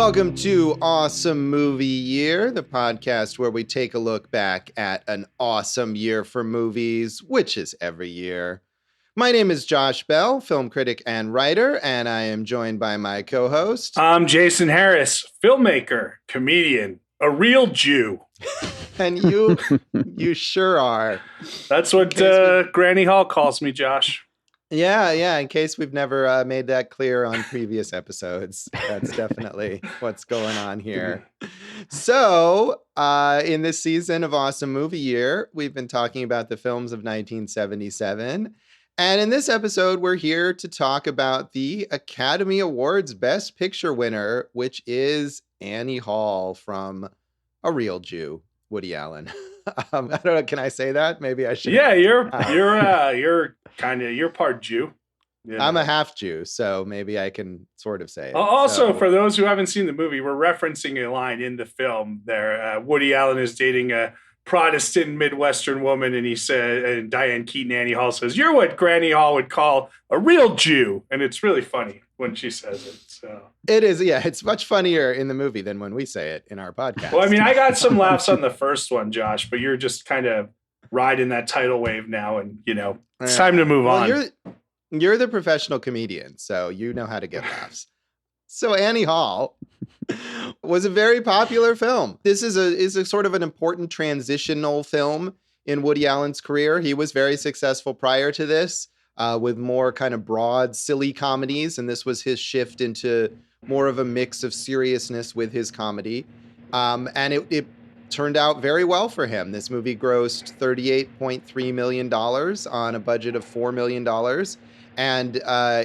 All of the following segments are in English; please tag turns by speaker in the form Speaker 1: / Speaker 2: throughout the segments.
Speaker 1: Welcome to Awesome Movie Year, the podcast where we take a look back at an awesome year for movies, which is every year. My name is Josh Bell, film critic and writer, and I am joined by my co-host.
Speaker 2: I'm Jason Harris, filmmaker, comedian, a real Jew.
Speaker 1: And you sure are.
Speaker 2: That's what Granny Hall calls me, Josh.
Speaker 1: Yeah. In case we've never made that clear on previous episodes, that's definitely what's going on here. So, in this season of Awesome Movie Year, we've been talking about the films of 1977. And in this episode, we're here to talk about the Academy Awards Best Picture winner, which is Annie Hall from A Real Jew, Woody Allen. I don't know. Can I say that? Maybe I should.
Speaker 2: Yeah, you're part Jew.
Speaker 1: Yeah. I'm a half Jew, so maybe I can sort of say it.
Speaker 2: Also, for those who haven't seen the movie, we're referencing a line in the film there. Woody Allen is dating a Protestant Midwestern woman, and he said, and Diane Keaton, Annie Hall says, "You're what Granny Hall would call a real Jew," and it's really funny when she says it. So
Speaker 1: it is, yeah. It's much funnier in the movie than when we say it in our podcast.
Speaker 2: Well, I mean, I got some laughs on the first one, Josh, but you're just kind of riding that tidal wave now, and it's time to move on.
Speaker 1: You're the professional comedian, so you know how to get laughs. So Annie Hall was a very popular film. This is a sort of an important transitional film in Woody Allen's career. He was very successful prior to this with more kind of broad, silly comedies, and this was his shift into more of a mix of seriousness with his comedy. And it turned out very well for him. This movie grossed $38.3 million on a budget of $4 million. And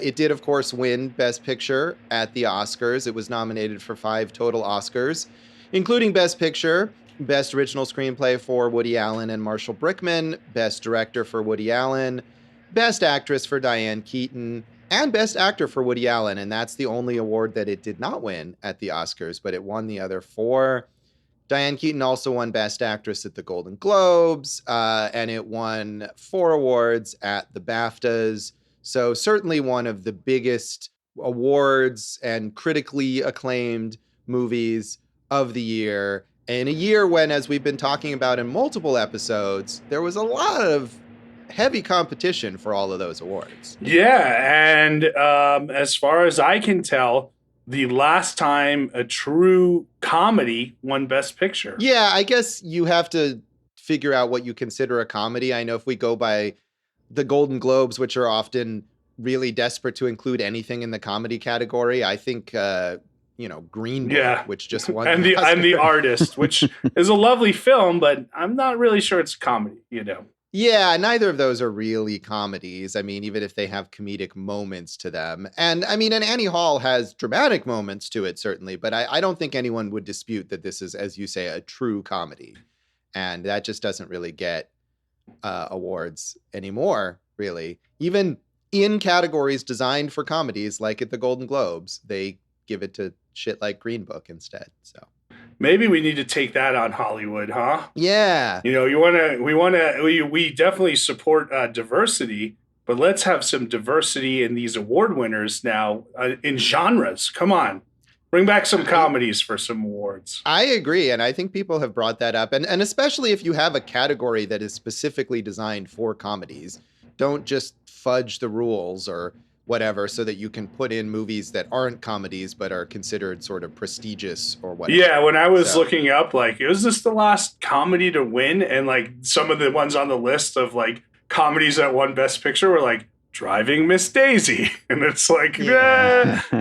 Speaker 1: it did, of course, win Best Picture at the Oscars. It was nominated for 5 total Oscars, including Best Picture, Best Original Screenplay for Woody Allen and Marshall Brickman, Best Director for Woody Allen, Best Actress for Diane Keaton, and Best Actor for Woody Allen. And that's the only award that it did not win at the Oscars, but it won the other 4. Diane Keaton also won Best Actress at the Golden Globes, and it won 4 awards at the BAFTAs. So certainly one of the biggest awards and critically acclaimed movies of the year. In a year when, as we've been talking about in multiple episodes, there was a lot of heavy competition for all of those awards.
Speaker 2: Yeah, and as far as I can tell, the last time a true comedy won Best Picture.
Speaker 1: Yeah, I guess you have to figure out what you consider a comedy. I know if we go by the Golden Globes, which are often really desperate to include anything in the comedy category, I think, Green Book, which just won.
Speaker 2: And the Artist, which is a lovely film, but I'm not really sure it's a comedy,
Speaker 1: Yeah, neither of those are really comedies. I mean, even if they have comedic moments to them. And I mean, and Annie Hall has dramatic moments to it, certainly, but I don't think anyone would dispute that this is, as you say, a true comedy. And that just doesn't really get awards anymore, really. Even in categories designed for comedies, like at the Golden Globes, they give it to shit like Green Book instead. So
Speaker 2: maybe we need to take that on Hollywood, huh?
Speaker 1: Yeah.
Speaker 2: We definitely support diversity, but let's have some diversity in these award winners now in genres. Come on. Bring back some comedies for some awards.
Speaker 1: I agree. And I think people have brought that up. And especially if you have a category that is specifically designed for comedies, don't just fudge the rules or whatever so that you can put in movies that aren't comedies but are considered sort of prestigious or whatever.
Speaker 2: Yeah, when I was looking up, is this the last comedy to win? And some of the ones on the list of comedies that won Best Picture were Driving Miss Daisy. And it's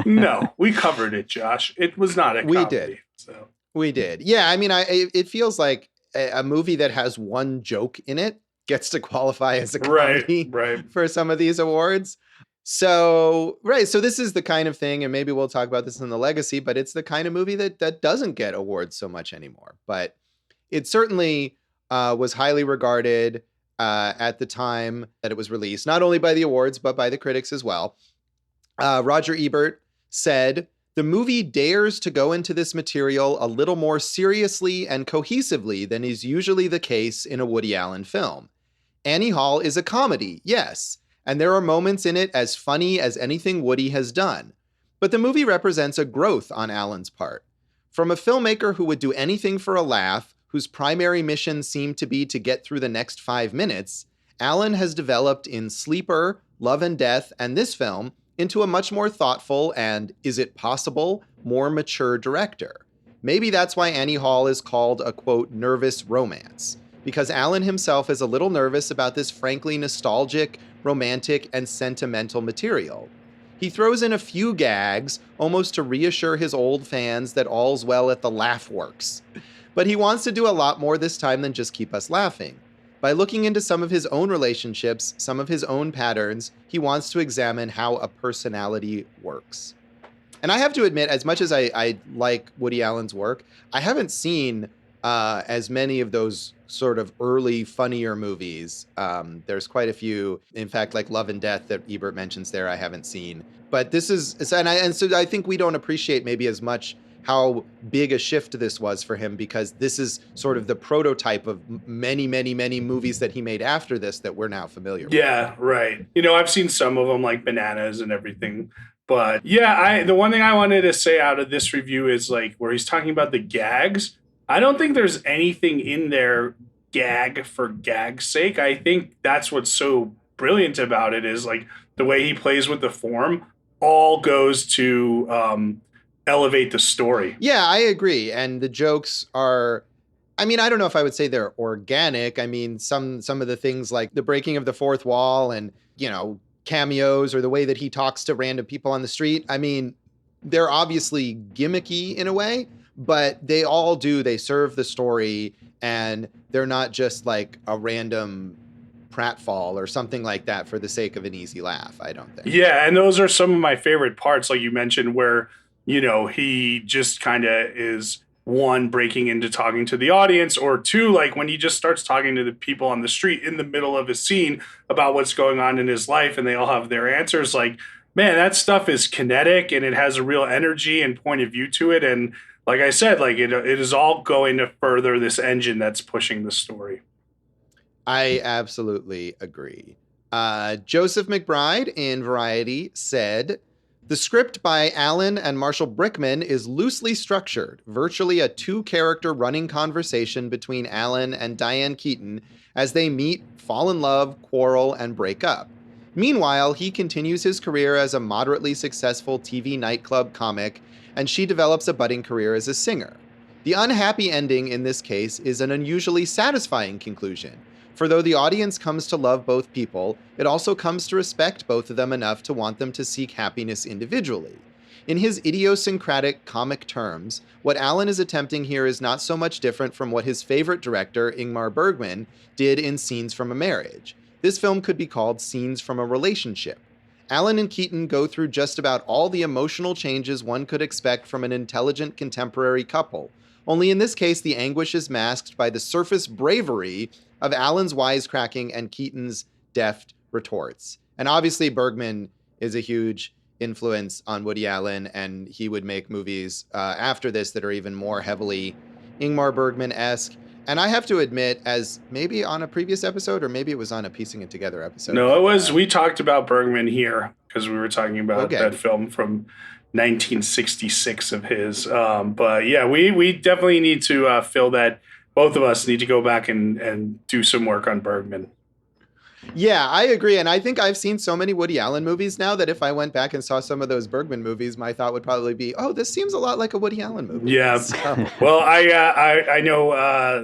Speaker 2: no, we covered it, Josh. It was not a comedy.
Speaker 1: We did.
Speaker 2: So.
Speaker 1: We did. Yeah, I mean, it feels like a movie that has one joke in it gets to qualify as a comedy for some of these awards. So this is the kind of thing, and maybe we'll talk about this in The Legacy, but it's the kind of movie that doesn't get awards so much anymore. But it certainly was highly regarded at the time that it was released, not only by the awards, but by the critics as well. Roger Ebert said, "The movie dares to go into this material a little more seriously and cohesively than is usually the case in a Woody Allen film. Annie Hall is a comedy, yes, and there are moments in it as funny as anything Woody has done. But the movie represents a growth on Alan's part. From a filmmaker who would do anything for a laugh, whose primary mission seemed to be to get through the next 5 minutes, Alan has developed in Sleeper, Love and Death, and this film into a much more thoughtful and, is it possible, more mature director. Maybe that's why Annie Hall is called a, quote, nervous romance, because Alan himself is a little nervous about this frankly nostalgic, romantic, and sentimental material. He throws in a few gags, almost to reassure his old fans that all's well at the Laugh Works. But he wants to do a lot more this time than just keep us laughing. By looking into some of his own relationships, some of his own patterns, he wants to examine how a personality works. And I have to admit, as much as I like Woody Allen's work, I haven't seen as many of those sort of early, funnier movies. There's quite a few, in fact, like Love and Death that Ebert mentions there, I haven't seen. But this is, and so I think we don't appreciate maybe as much how big a shift this was for him, because this is sort of the prototype of many, many, many movies that he made after this that we're now familiar with.
Speaker 2: Yeah, right. You know, I've seen some of them, like Bananas and everything. But yeah, the one thing I wanted to say out of this review is like where he's talking about the gags. I don't think there's anything in there gag for gag's sake. I think that's what's so brilliant about it is like the way he plays with the form all goes to elevate the story.
Speaker 1: Yeah, I agree. And the jokes are, I mean, I don't know if I would say they're organic. I mean, some of the things like the breaking of the fourth wall and, you know, cameos or the way that he talks to random people on the street. I mean, they're obviously gimmicky in a way, but they all do. They serve the story, and they're not just like a random pratfall or something like that for the sake of an easy laugh, I don't think.
Speaker 2: Yeah, and those are some of my favorite parts, like you mentioned, where, you know, he just kind of is, one, breaking into talking to the audience, or two, like when he just starts talking to the people on the street in the middle of a scene about what's going on in his life, and they all have their answers. Like, man, that stuff is kinetic, and it has a real energy and point of view to it. And like I said, like it is all going to further this engine that's pushing the story.
Speaker 1: I absolutely agree. Joseph McBride in Variety said, the script by Alan and Marshall Brickman is loosely structured, virtually a 2-character running conversation between Alan and Diane Keaton as they meet, fall in love, quarrel, and break up. Meanwhile, he continues his career as a moderately successful TV nightclub comic, and she develops a budding career as a singer. The unhappy ending in this case is an unusually satisfying conclusion, for though the audience comes to love both people, it also comes to respect both of them enough to want them to seek happiness individually. In his idiosyncratic comic terms, what Alan is attempting here is not so much different from what his favorite director, Ingmar Bergman, did in Scenes from a Marriage. This film could be called Scenes from a Relationship. Alan and Keaton go through just about all the emotional changes one could expect from an intelligent contemporary couple, only in this case the anguish is masked by the surface bravery of Alan's wisecracking and Keaton's deft retorts. And obviously Bergman is a huge influence on Woody Allen, and he would make movies after this that are even more heavily Ingmar Bergman-esque. And I have to admit, as maybe on a previous episode, or maybe it was on a Piecing It Together episode.
Speaker 2: No, it was, we talked about Bergman here because we were talking about that film from 1966 of his. But yeah, we definitely need to fill that. Both of us need to go back and do some work on Bergman.
Speaker 1: Yeah, I agree. And I think I've seen so many Woody Allen movies now that if I went back and saw some of those Bergman movies, my thought would probably be, oh, this seems a lot like a Woody Allen movie.
Speaker 2: Yeah. So. Well, I know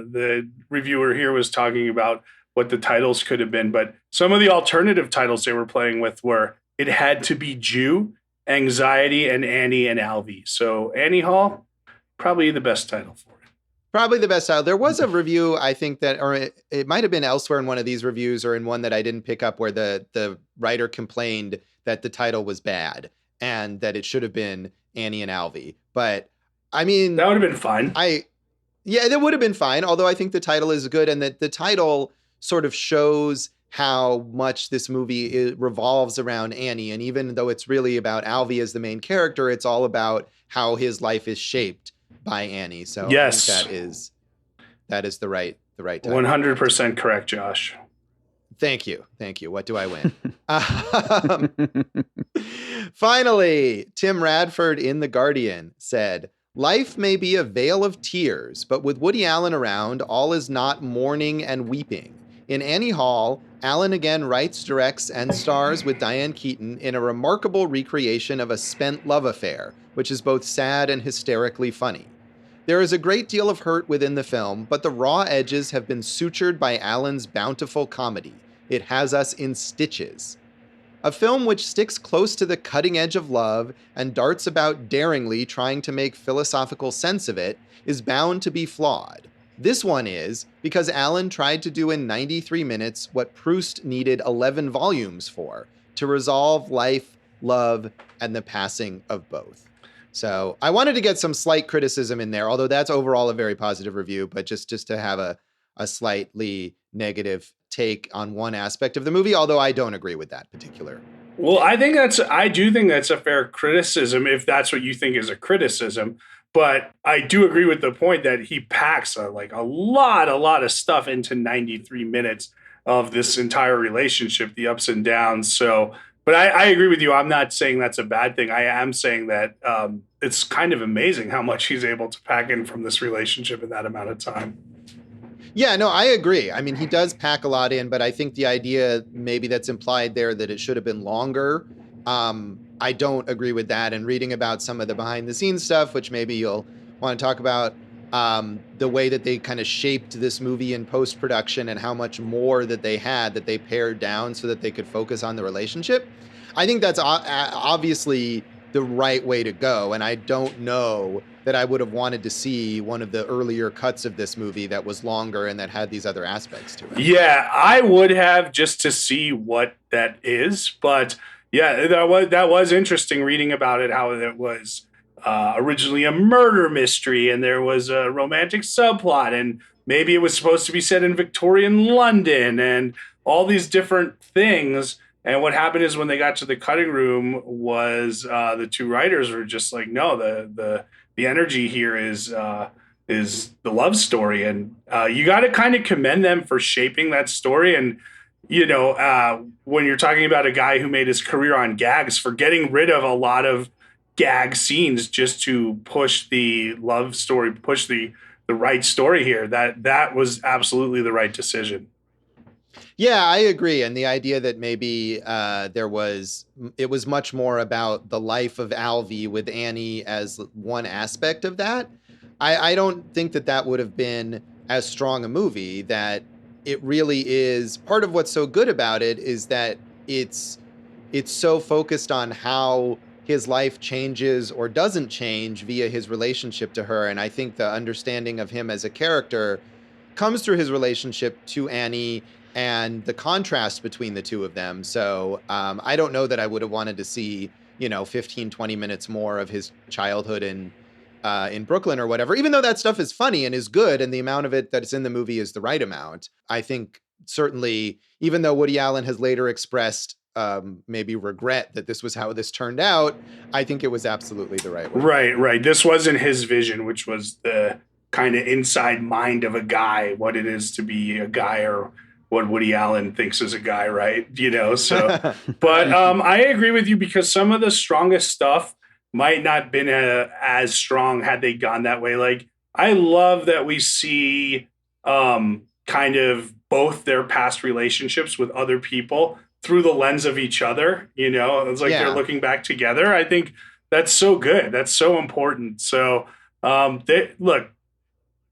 Speaker 2: the reviewer here was talking about what the titles could have been, but some of the alternative titles they were playing with were It Had to Be Jew, Anxiety, and Annie and Alvy. So Annie Hall, probably the best title for it.
Speaker 1: Probably the best title. There was a review, I think that, or it might have been elsewhere in one of these reviews or in one that I didn't pick up, where the writer complained that the title was bad and that it should have been Annie and Alvy. But I mean,
Speaker 2: that would have been fine.
Speaker 1: Yeah, that would have been fine. Although I think the title is good, and that the title sort of shows how much this movie revolves around Annie. And even though it's really about Alvy as the main character, it's all about how his life is shaped by Annie. So
Speaker 2: yes,
Speaker 1: I think that is the right title.
Speaker 2: 100% correct, Josh.
Speaker 1: Thank you. What do I win? Finally, Tim Radford in The Guardian said, "Life may be a vale of tears, but with Woody Allen around, all is not mourning and weeping. In Annie Hall, Allen again writes, directs, and stars with Diane Keaton in a remarkable recreation of a spent love affair, which is both sad and hysterically funny. There is a great deal of hurt within the film, but the raw edges have been sutured by Allen's bountiful comedy. It has us in stitches. A film which sticks close to the cutting edge of love and darts about daringly trying to make philosophical sense of it is bound to be flawed. This one is because Allen tried to do in 93 minutes what Proust needed 11 volumes for, to resolve life, love, and the passing of both." So I wanted to get some slight criticism in there, although that's overall a very positive review, but just to have a slightly negative take on one aspect of the movie, although I don't agree with that particular.
Speaker 2: Well, I do think that's a fair criticism if that's what you think is a criticism. But I do agree with the point that he packs a lot of stuff into 93 minutes of this entire relationship, the ups and downs. So, but I agree with you. I'm not saying that's a bad thing. I am saying that it's kind of amazing how much he's able to pack in from this relationship in that amount of time.
Speaker 1: Yeah, no, I agree. I mean, he does pack a lot in, but I think the idea maybe that's implied there that it should have been longer. I don't agree with that. And reading about some of the behind the scenes stuff, which maybe you'll want to talk about, the way that they kind of shaped this movie in post-production and how much more that they had that they pared down so that they could focus on the relationship. I think that's obviously the right way to go. And I don't know that I would have wanted to see one of the earlier cuts of this movie that was longer and that had these other aspects to it.
Speaker 2: Yeah, I would have, just to see what that is. But yeah, that was interesting reading about it, how it was originally a murder mystery and there was a romantic subplot and maybe it was supposed to be set in Victorian London and all these different things. And what happened is when they got to the cutting room was the two writers were just like, no, the energy here is the love story. And you got to kind of commend them for shaping that story. And, you know, when you're talking about a guy who made his career on gags, for getting rid of a lot of gag scenes just to push the love story, push the right story here, that was absolutely the right decision.
Speaker 1: Yeah, I agree. And the idea that maybe it was much more about the life of Alvy with Annie as one aspect of that. I don't think that would have been as strong a movie. That it really is part of what's so good about it is that it's so focused on how his life changes or doesn't change via his relationship to her. And I think the understanding of him as a character comes through his relationship to Annie and the contrast between the two of them. So I don't know that I would have wanted to see, 15, 20 minutes more of his childhood in Brooklyn or whatever, even though that stuff is funny and is good. And the amount of it that's in the movie is the right amount. I think certainly, even though Woody Allen has later expressed maybe regret that this was how this turned out, I think it was absolutely the right way.
Speaker 2: Right. This wasn't his vision, which was the kind of inside mind of a guy, what it is to be a guy or what Woody Allen thinks is a guy, right? So, but I agree with you because some of the strongest stuff might not been as strong had they gone that way. Like, I love that we see kind of both their past relationships with other people through the lens of each other. It's like they're looking back together. I think that's so good. That's so important. So look,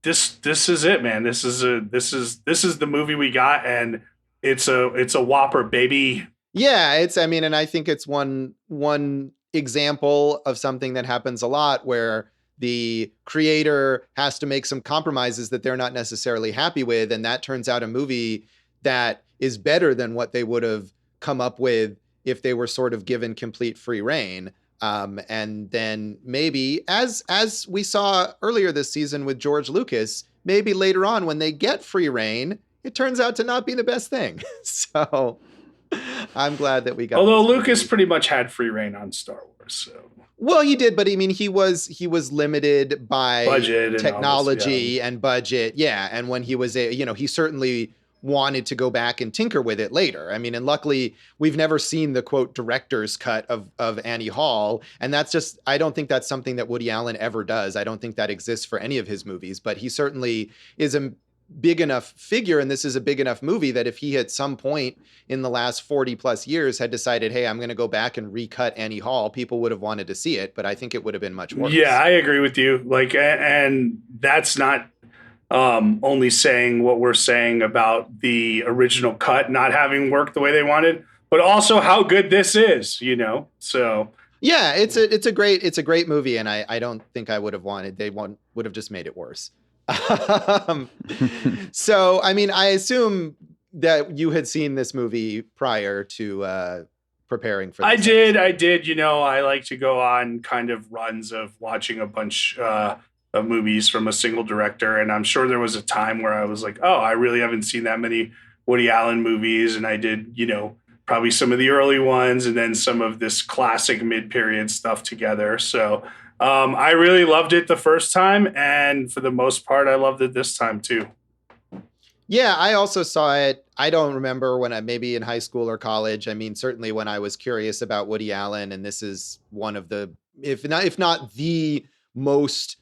Speaker 2: this is it, man. This is the movie we got, and it's a whopper, baby.
Speaker 1: Yeah, and I think it's one example of something that happens a lot where the creator has to make some compromises that they're not necessarily happy with, and that turns out a movie that is better than what they would have come up with if they were sort of given complete free reign. And then maybe, as we saw earlier this season with George Lucas, maybe later on when they get free reign, it turns out to not be the best thing. So I'm glad that we got.
Speaker 2: Although Lucas pretty much had free reign on Star Wars, so.
Speaker 1: Well, he did, but I mean, he was limited by
Speaker 2: budget,
Speaker 1: technology and budget. Yeah, and when he was he certainly wanted to go back and tinker with it later. I mean, and luckily we've never seen the quote director's cut of Annie Hall. And that's just, I don't think that's something that Woody Allen ever does. I don't think that exists for any of his movies, but he certainly is a big enough figure. And this is a big enough movie that if he at some point in the last 40 plus years had decided, hey, I'm going to go back and recut Annie Hall, people would have wanted to see it, but I think it would have been much worse.
Speaker 2: Yeah, I agree with you. Like, and that's not only saying what we're saying about the original cut not having worked the way they wanted, but also how good this is, you know? So
Speaker 1: yeah, it's a great movie. And I don't think I would have wanted, would have just made it worse. So, I mean, I assume that you had seen this movie prior to preparing for this.
Speaker 2: I did. You know, I like to go on kind of runs of watching a bunch of movies from a single director. And I'm sure there was a time where I was like, oh, I really haven't seen that many Woody Allen movies. And I did, you know, probably some of the early ones and then some of this classic mid-period stuff together. So I really loved it the first time. And for the most part, I loved it this time too.
Speaker 1: Yeah, I also saw it. I don't remember when maybe in high school or college. I mean, certainly when I was curious about Woody Allen, and this is one of the, if not the most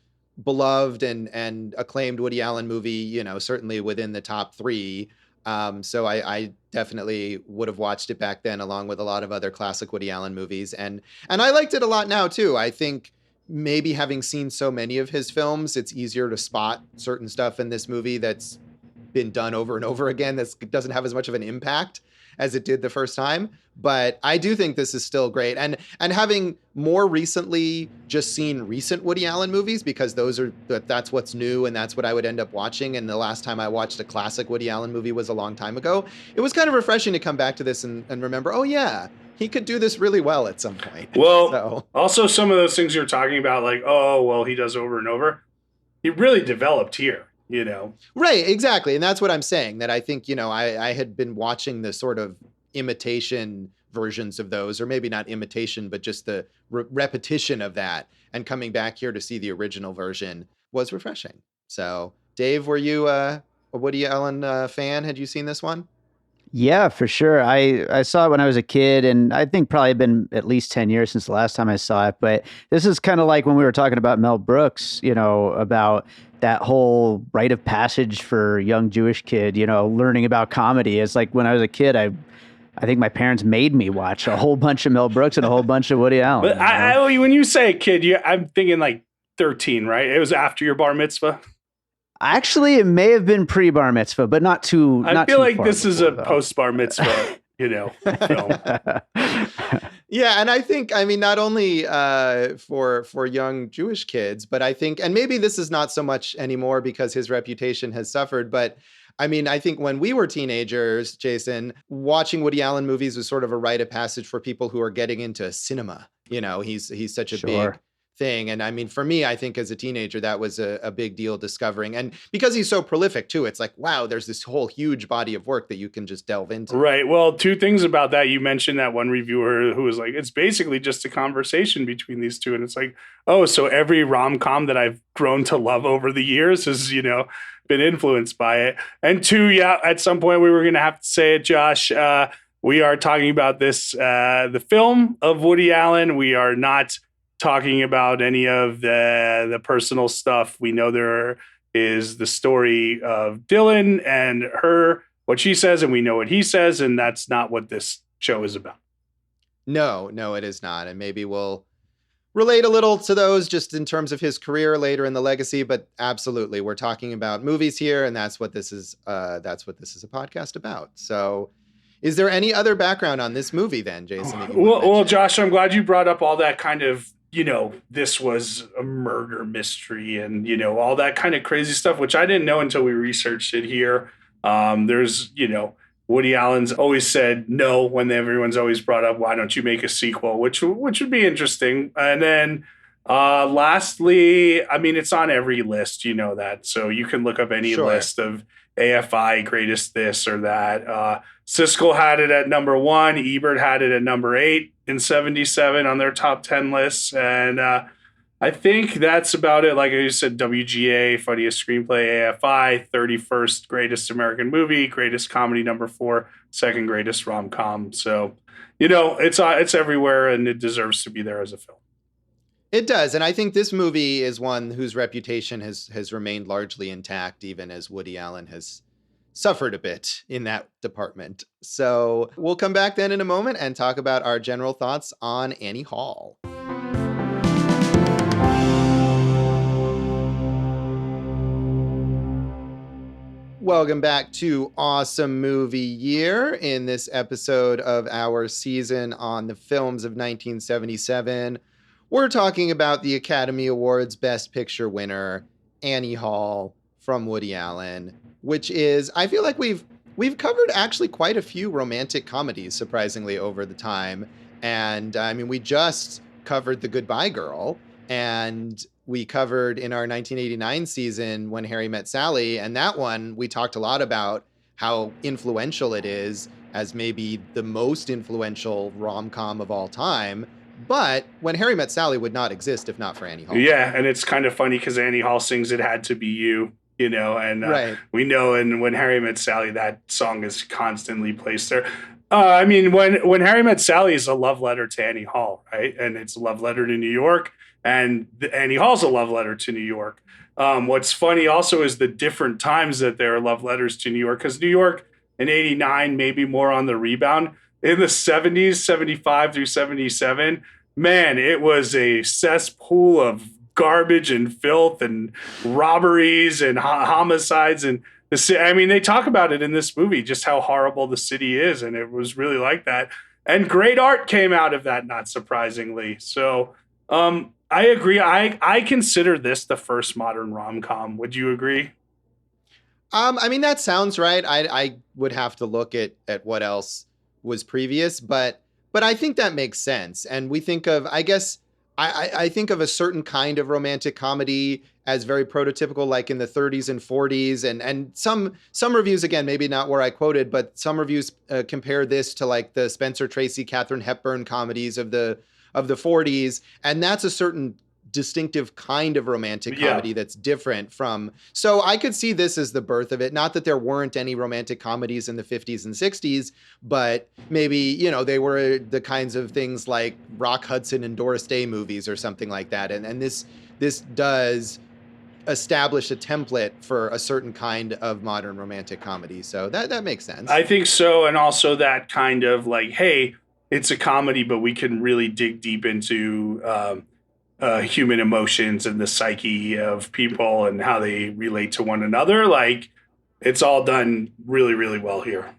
Speaker 1: beloved and acclaimed Woody Allen movie, you know, certainly within the top 3. So I definitely would have watched it back then, along with a lot of other classic Woody Allen movies, and I liked it a lot now too. I think maybe having seen so many of his films, it's easier to spot certain stuff in this movie that's been done over and over again that doesn't have as much of an impact as it did the first time. But I do think this is still great. And having more recently just seen recent Woody Allen movies, because that's what's new and that's what I would end up watching. And the last time I watched a classic Woody Allen movie was a long time ago. It was kind of refreshing to come back to this and remember, oh yeah, he could do this really well at some point.
Speaker 2: Well, also some of those things you're talking about, like, oh, well, he does over and over. He really developed here. You know,
Speaker 1: right, exactly. And that's what I'm saying, that I think, you know, I had been watching the sort of imitation versions of those, or maybe not imitation, but just the repetition of that. And coming back here to see the original version was refreshing. So, Dave, were you a Woody Allen fan? Had you seen this one?
Speaker 3: Yeah, for sure. I saw it when I was a kid, and I think probably been at least 10 years since the last time I saw it. But this is kind of like when we were talking about Mel Brooks, you know, about that whole rite of passage for a young Jewish kid, you know, learning about comedy. It's like when I was a kid, I think my parents made me watch a whole bunch of Mel Brooks and a whole bunch of Woody Allen.
Speaker 2: But when you say a kid, I'm thinking like 13, right? It was after your bar mitzvah.
Speaker 3: Actually, it may have been pre-bar mitzvah, but not too.
Speaker 2: I feel like this is a post-bar mitzvah, you know, film.
Speaker 1: Yeah, and I think, I mean, not only for young Jewish kids, but I think, and maybe this is not so much anymore because his reputation has suffered, but I mean, I think when we were teenagers, Jason, watching Woody Allen movies was sort of a rite of passage for people who are getting into cinema. You know, he's such a big thing. And I mean, for me, I think as a teenager, that was a big deal discovering. And because he's so prolific too, it's like, wow, there's this whole huge body of work that you can just delve into.
Speaker 2: Right. Well, two things about that. You mentioned that one reviewer who was like, it's basically just a conversation between these two. And it's like, oh, so every rom-com that I've grown to love over the years has, you know, been influenced by it. And two, yeah, at some point we were going to have to say it, Josh. We are talking about this, the film of Woody Allen. We are not talking about any of the personal stuff. We know there is the story of Dylan and her, what she says, and we know what he says, and that's not what this show is about.
Speaker 1: No, it is not. And maybe we'll relate a little to those just in terms of his career later in the legacy, but absolutely, we're talking about movies here, and that's what this is a podcast about. So is there any other background on this movie then, Jason?
Speaker 2: Well, Josh, I'm glad you brought up all that kind of, you know, this was a murder mystery and, you know, all that kind of crazy stuff, which I didn't know until we researched it here. There's, you know, Woody Allen's always said no when everyone's always brought up, why don't you make a sequel, which would be interesting. And then lastly, I mean, it's on every list, you know that. So you can look up any list of AFI greatest this or that. Siskel had it at number 1. Ebert had it at number 8 in 77 on their top 10 lists. And I think that's about it. Like I said, WGA, funniest screenplay, AFI, 31st greatest American movie, greatest comedy number 4, second greatest rom-com. So, it's everywhere and it deserves to be there as a film.
Speaker 1: It does. And I think this movie is one whose reputation has remained largely intact, even as Woody Allen has suffered a bit in that department. So we'll come back then in a moment and talk about our general thoughts on Annie Hall. Welcome back to Awesome Movie Year in this episode of our season on the films of 1977. We're talking about the Academy Awards Best Picture winner, Annie Hall from Woody Allen, which is, I feel like we've covered actually quite a few romantic comedies, surprisingly, over the time. And I mean, we just covered The Goodbye Girl, and we covered in our 1989 season When Harry Met Sally. And that one, we talked a lot about how influential it is as maybe the most influential rom-com of all time. But When Harry Met Sally would not exist if not for Annie Hall.
Speaker 2: Yeah, and it's kind of funny because Annie Hall sings It Had to Be You, and
Speaker 1: right.
Speaker 2: We know in When Harry Met Sally, that song is constantly placed there. I mean, when Harry Met Sally is a love letter to Annie Hall, right? And it's a love letter to New York, and Annie Hall's a love letter to New York. What's funny also is the different times that there are love letters to New York, because New York in 89, maybe more on the rebound. In the 70s, 75 through 77, man, it was a cesspool of garbage and filth and robberies and homicides. And they talk about it in this movie, just how horrible the city is. And it was really like that. And great art came out of that, not surprisingly. So I agree. I consider this the first modern rom-com. Would you agree?
Speaker 1: I mean, that sounds right. I would have to look at what else was previous, but I think that makes sense. And we think of, I guess, I think of a certain kind of romantic comedy as very prototypical, like in the 30s and 40s, and some reviews, again, maybe not where I quoted, but some reviews compare this to like the Spencer Tracy, Katharine Hepburn comedies of the 40s, and that's a certain distinctive kind of romantic comedy that's different from. So I could see this as the birth of it. Not that there weren't any romantic comedies in the 50s and 60s, but maybe, they were the kinds of things like Rock Hudson and Doris Day movies or something like that. And this does establish a template for a certain kind of modern romantic comedy. So that makes sense.
Speaker 2: I think so. And also that kind of like, hey, it's a comedy, but we can really dig deep into human emotions and the psyche of people and how they relate to one another. Like, it's all done really, really well here.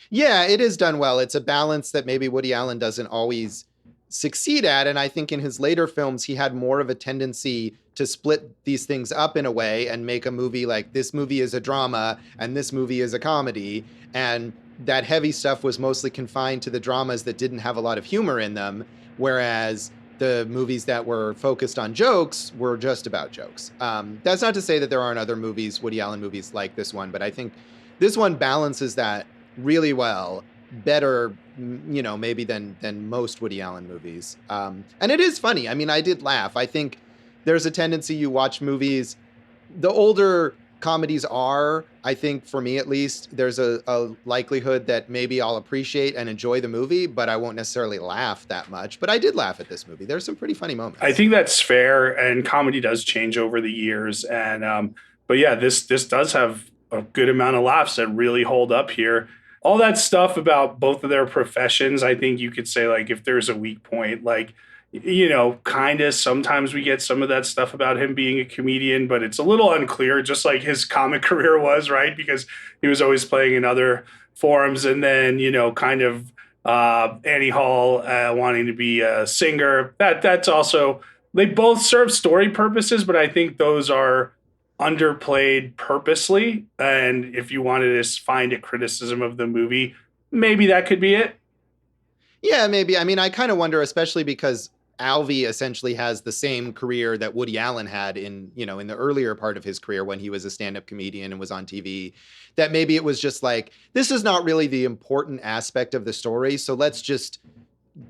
Speaker 1: Yeah, it is done well. It's a balance that maybe Woody Allen doesn't always succeed at. And I think in his later films, he had more of a tendency to split these things up in a way and make a movie like this movie is a drama and this movie is a comedy. And that heavy stuff was mostly confined to the dramas that didn't have a lot of humor in them. Whereas the movies that were focused on jokes were just about jokes. That's not to say that there aren't other movies, Woody Allen movies like this one, but I think this one balances that really well, better, maybe than most Woody Allen movies. And it is funny. I mean, I did laugh. I think there's a tendency you watch movies, the older comedies are, I think for me at least, there's a likelihood that maybe I'll appreciate and enjoy the movie, but I won't necessarily laugh that much. But I did laugh at this movie. There's some pretty funny moments.
Speaker 2: I think that's fair, and comedy does change over the years. And but yeah, this does have a good amount of laughs that really hold up here. All that stuff about both of their professions, I think you could say, like, if there's a weak point, like, kind of sometimes we get some of that stuff about him being a comedian, but it's a little unclear, just like his comic career was, right? Because he was always playing in other forms. And then, kind of Annie Hall wanting to be a singer. That's also, they both serve story purposes, but I think those are underplayed purposely. And if you wanted to find a criticism of the movie, maybe that could be it.
Speaker 1: Yeah, maybe. I mean, I kind of wonder, especially because Alvy essentially has the same career that Woody Allen had in the earlier part of his career when he was a stand-up comedian and was on TV, that maybe it was just like, this is not really the important aspect of the story. So let's just,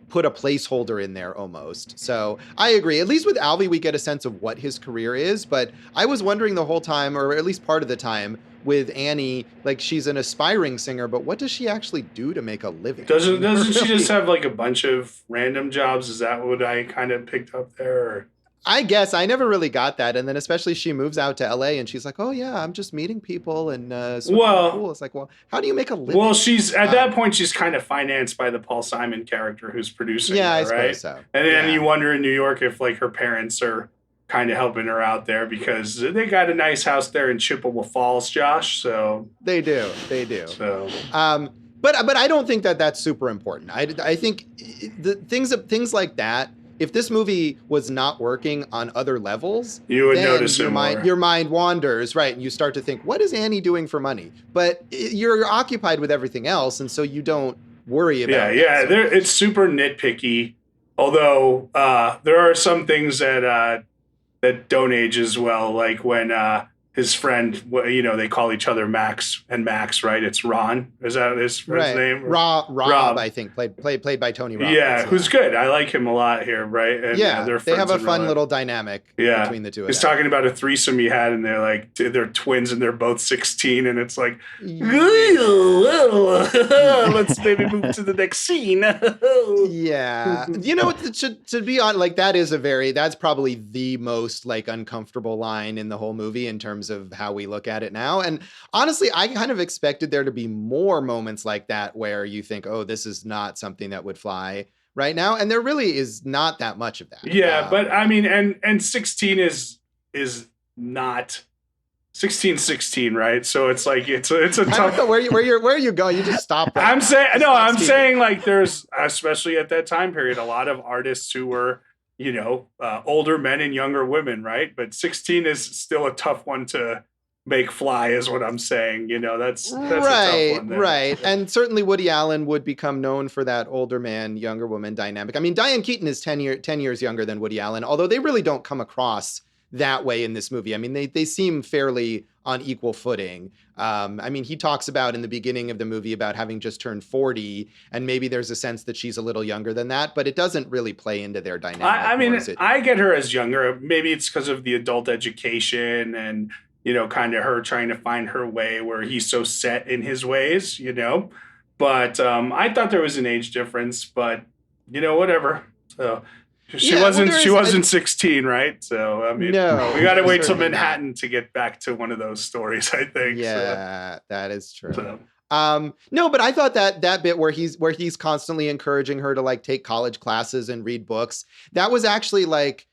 Speaker 1: put a placeholder in there almost. So I agree. At least with Alvy, we get a sense of what his career is. But I was wondering the whole time, or at least part of the time, with Annie, like she's an aspiring singer, but what does she actually do to make a living?
Speaker 2: Doesn't she just have like a bunch of random jobs? Is that what I kind of picked up there? Or?
Speaker 1: I guess I never really got that. And then especially she moves out to LA and she's like, oh yeah, I'm just meeting people and cool. It's like, well, how do you make a living?
Speaker 2: Well, she's at that point, she's kind of financed by the Paul Simon character who's producing her,
Speaker 1: I
Speaker 2: right?
Speaker 1: suppose so.
Speaker 2: And then you wonder in New York if like her parents are kind of helping her out there because they got a nice house there in Chippewa Falls, Josh. So
Speaker 1: they do.
Speaker 2: So
Speaker 1: but I don't think that that's super important. I think the things like that, if this movie was not working on other levels,
Speaker 2: you would notice it more.
Speaker 1: Your mind wanders, right? And you start to think, what is Annie doing for money? But you're occupied with everything else, and so you don't worry about it.
Speaker 2: Yeah, it's super nitpicky. Although there are some things that don't age as well, like when his friend, they call each other Max and Max, right? It's Ron. Is that his friend's name?
Speaker 1: Rob, I think, played by Tony Robbins.
Speaker 2: Yeah, who's good. I like him a lot here, right? And,
Speaker 1: they have a fun little dynamic between the two of them.
Speaker 2: He's talking about a threesome he had, and they're like, they're twins, and they're both 16, and it's like, let's maybe move to the next scene.
Speaker 1: Yeah. To be honest, like that's probably the most like uncomfortable line in the whole movie in terms of how we look at it now. And honestly, I kind of expected there to be more moments like that where you think, oh, this is not something that would fly right now. And there really is not that much of that.
Speaker 2: Yeah, but I mean, and 16 is not 16, right? So it's like it's a tough.
Speaker 1: I don't know where you go. You just stop.
Speaker 2: I'm saying like there's, especially at that time period, a lot of artists who were older men and younger women, right? But 16 is still a tough one to make fly, is what I'm saying. That's
Speaker 1: right,
Speaker 2: a tough one there.
Speaker 1: Right. And certainly Woody Allen would become known for that older man, younger woman dynamic. I mean, Diane Keaton is 10 years younger than Woody Allen, although they really don't come across that way in this movie. I mean, they seem fairly on equal footing. I mean, he talks about in the beginning of the movie about having just turned 40, and maybe there's a sense that she's a little younger than that, but it doesn't really play into their dynamic.
Speaker 2: I mean, I get her as younger. Maybe it's because of the adult education and, kind of her trying to find her way where he's so set in his ways, But I thought there was an age difference, but, whatever. So she wasn't 16, right? So I mean,
Speaker 1: no,
Speaker 2: we got to wait till Manhattan to get back to one of those stories, I think.
Speaker 1: Yeah, that is true. So. No, but I thought that bit where he's constantly encouraging her to like take college classes and read books, that was actually like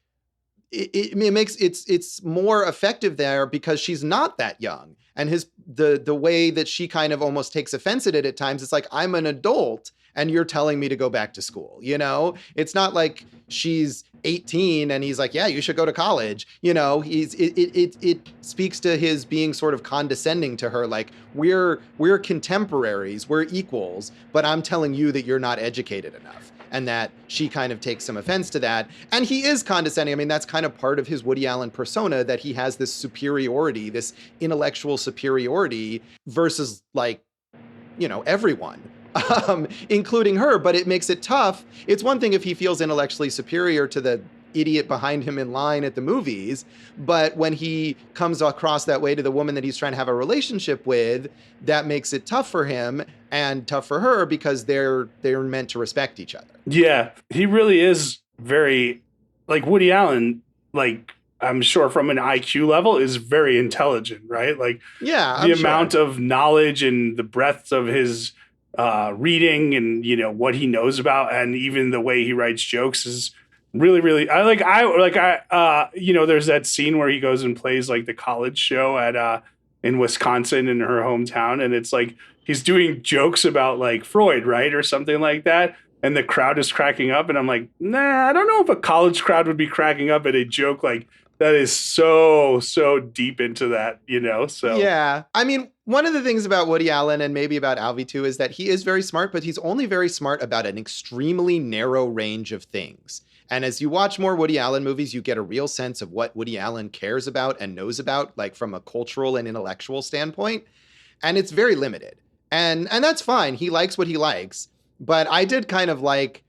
Speaker 1: it makes it's more effective there because she's not that young, and the way that she kind of almost takes offense at it at times. It's like, I'm an adult and you're telling me to go back to school. It's not like she's 18 and he's like, yeah, you should go to college. It speaks to his being sort of condescending to her. Like, we're contemporaries, we're equals, but I'm telling you that you're not educated enough. And that she kind of takes some offense to that. And he is condescending. I mean, that's kind of part of his Woody Allen persona, that he has this superiority, this intellectual superiority versus like, everyone. Including her, but it makes it tough. It's one thing if he feels intellectually superior to the idiot behind him in line at the movies, but when he comes across that way to the woman that he's trying to have a relationship with, that makes it tough for him and tough for her because they're meant to respect each other.
Speaker 2: Yeah, he really is very, like, Woody Allen, like, I'm sure from an IQ level is very intelligent, right? Like,
Speaker 1: yeah,
Speaker 2: the amount of knowledge and the breadth of his reading and what he knows about, and even the way he writes jokes is really, really. There's that scene where he goes and plays like the college show at in Wisconsin in her hometown, and it's like he's doing jokes about like Freud, right, or something like that, and the crowd is cracking up, and I'm like, nah, I don't know if a college crowd would be cracking up at a joke like that is so deep into that, so.
Speaker 1: Yeah. I mean, one of the things about Woody Allen and maybe about Alvy too is that he is very smart, but he's only very smart about an extremely narrow range of things. And as you watch more Woody Allen movies, you get a real sense of what Woody Allen cares about and knows about, like from a cultural and intellectual standpoint. And it's very limited. And that's fine. He likes what he likes. But I did kind of like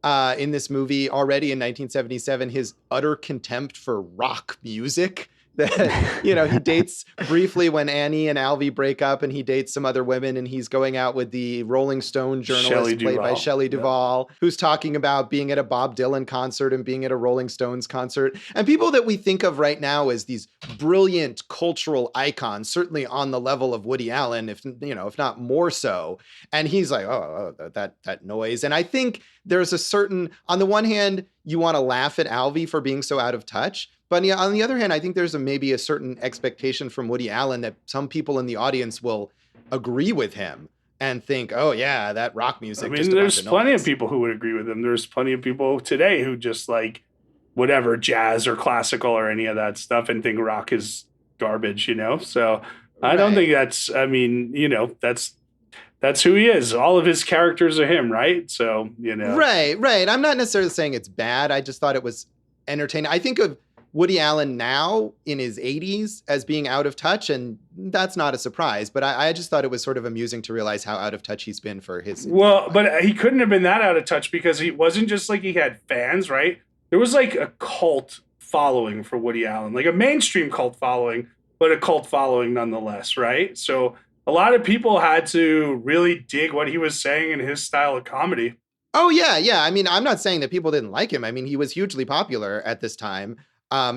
Speaker 1: in this movie already in 1977, his utter contempt for rock music. That, he dates briefly when Annie and Alvy break up, and he dates some other women, and he's going out with the Rolling Stone journalist played by Shelley Duvall, who's talking about being at a Bob Dylan concert and being at a Rolling Stones concert. And people that we think of right now as these brilliant cultural icons, certainly on the level of Woody Allen, if not more so. And he's like, that noise. And I think there's a certain, on the one hand, you want to laugh at Alvy for being so out of touch. But on the other hand, I think there's maybe a certain expectation from Woody Allen that some people in the audience will agree with him and think, oh, yeah, that rock music.
Speaker 2: I mean, there's plenty of people who would agree with him. There's plenty of people today who just like whatever, jazz or classical or any of that stuff and think rock is garbage, So I don't think that's, that's who he is. All of his characters are him, right? So,
Speaker 1: Right. I'm not necessarily saying it's bad. I just thought it was entertaining. I think of Woody Allen now in his 80s as being out of touch, and that's not a surprise, but I just thought it was sort of amusing to realize how out of touch he's been for his...
Speaker 2: Well, but he couldn't have been that out of touch because he wasn't just like he had fans, right? There was like a cult following for Woody Allen, like a mainstream cult following, but a cult following nonetheless, right? So a lot of people had to really dig what he was saying in his style of comedy.
Speaker 1: Oh, yeah. I mean, I'm not saying that people didn't like him. I mean, he was hugely popular at this time.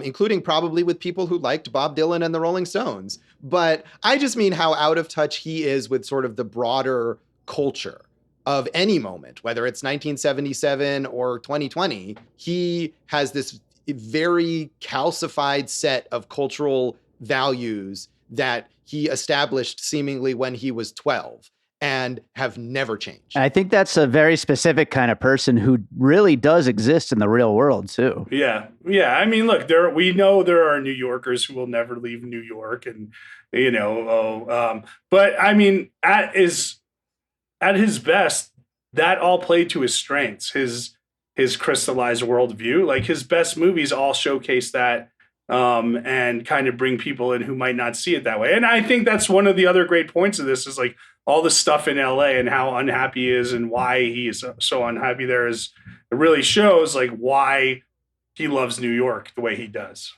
Speaker 1: Including probably with people who liked Bob Dylan and the Rolling Stones. But I just mean how out of touch he is with sort of the broader culture of any moment, whether it's 1977 or 2020. He has this very calcified set of cultural values that he established seemingly when he was 12. And have never changed.
Speaker 3: I think that's a very specific kind of person who really does exist in the real world too.
Speaker 2: Yeah. I mean, look, we know there are New Yorkers who will never leave New York, and but I mean, at his best, that all played to his strengths, his crystallized worldview. Like his best movies all showcase that. And kind of bring people in who might not see it that way. And I think that's one of the other great points of this is like all the stuff in LA and how unhappy he is and why he is so unhappy there is, it really shows like why he loves New York the way he does.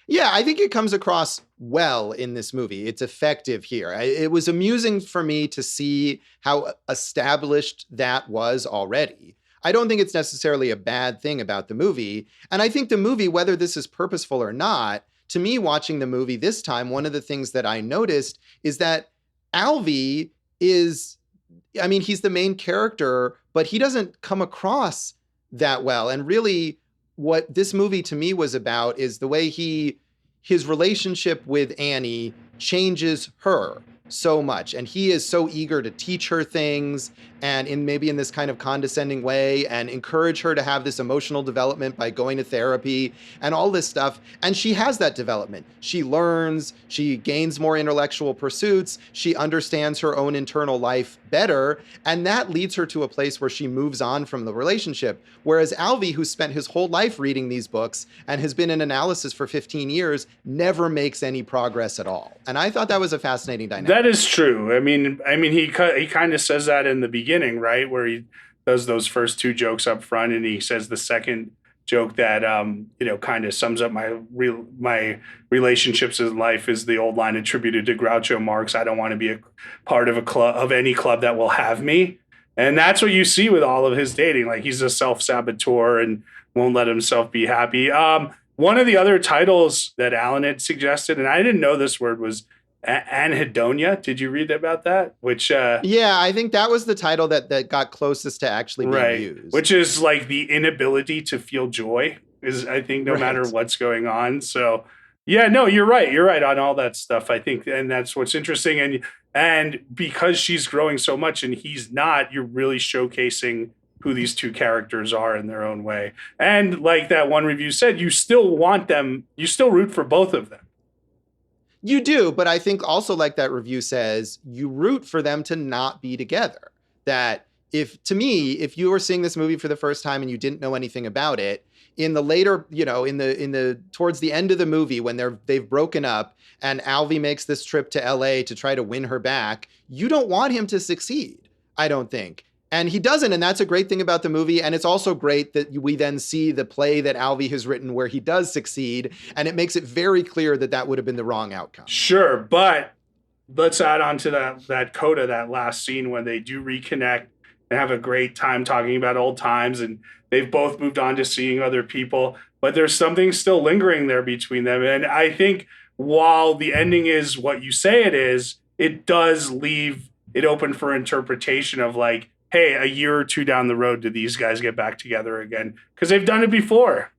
Speaker 1: Yeah, I think it comes across well in this movie. It's effective here. It was amusing for me to see how established that was already. I don't think it's necessarily a bad thing about the movie. And I think the movie, whether this is purposeful or not, to me, watching the movie this time, one of the things that I noticed is that Alvy is, I mean, he's the main character, but he doesn't come across that well. And really what this movie to me was about is the way his relationship with Annie changes her so much. And he is so eager to teach her things and maybe in this kind of condescending way and encourage her to have this emotional development by going to therapy and all this stuff. And she has that development. She learns, she gains more intellectual pursuits, she understands her own internal life better. And that leads her to a place where she moves on from the relationship. Whereas Alvy, who spent his whole life reading these books and has been in analysis for 15 years, never makes any progress at all. And I thought that was a fascinating dynamic.
Speaker 2: That is true. I mean, he kind of says that in the beginning, right, where he does those first two jokes up front, and he says the second joke that kind of sums up my relationships in life is the old line attributed to Groucho Marx: "I don't want to be a part of a club of any club that will have me." And that's what you see with all of his dating. Like he's a self-saboteur and won't let himself be happy. One of the other titles that Alan had suggested, and I didn't know this word, was anhedonia. Did you read about that? Which
Speaker 1: yeah, I think that was the title that got closest to actually being used.
Speaker 2: Which is like the inability to feel joy is, I think, no matter what's going on. So yeah, no, you're right. You're right on all that stuff, I think. And that's what's interesting. And because she's growing so much and he's not, you're really showcasing who these two characters are in their own way. And like that one review said, you still want them, you still root for both of them.
Speaker 1: You do, but I think also, like that review says, you root for them to not be together. That if you were seeing this movie for the first time and you didn't know anything about it, in the later, in the towards the end of the movie when they've broken up and Alvy makes this trip to LA to try to win her back, you don't want him to succeed, I don't think. And he doesn't, and that's a great thing about the movie. And it's also great that we then see the play that Alvey has written where he does succeed, and it makes it very clear that that would have been the wrong outcome.
Speaker 2: Sure, but let's add on to that coda, that last scene when they do reconnect and have a great time talking about old times, and they've both moved on to seeing other people, but there's something still lingering there between them. And I think while the ending is what you say it is, it does leave it open for interpretation of like, hey, a year or two down the road, do these guys get back together again? Because they've done it before.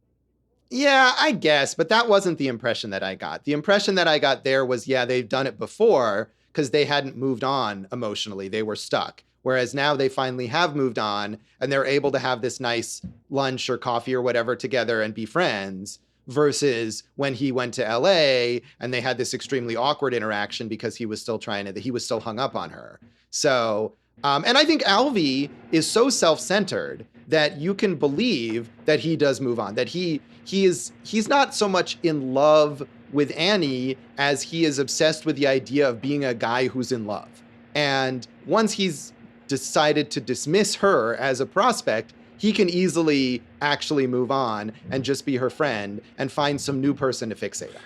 Speaker 1: Yeah, I guess, but that wasn't the impression that I got. The impression that I got there was, yeah, they've done it before because they hadn't moved on emotionally. They were stuck. Whereas now they finally have moved on and they're able to have this nice lunch or coffee or whatever together and be friends, versus when he went to LA and they had this extremely awkward interaction because he was still hung up on her. So, and I think Alvey is so self-centered that you can believe that he does move on, that he's not so much in love with Annie as he is obsessed with the idea of being a guy who's in love. And once he's decided to dismiss her as a prospect, he can easily actually move on and just be her friend and find some new person to fixate on.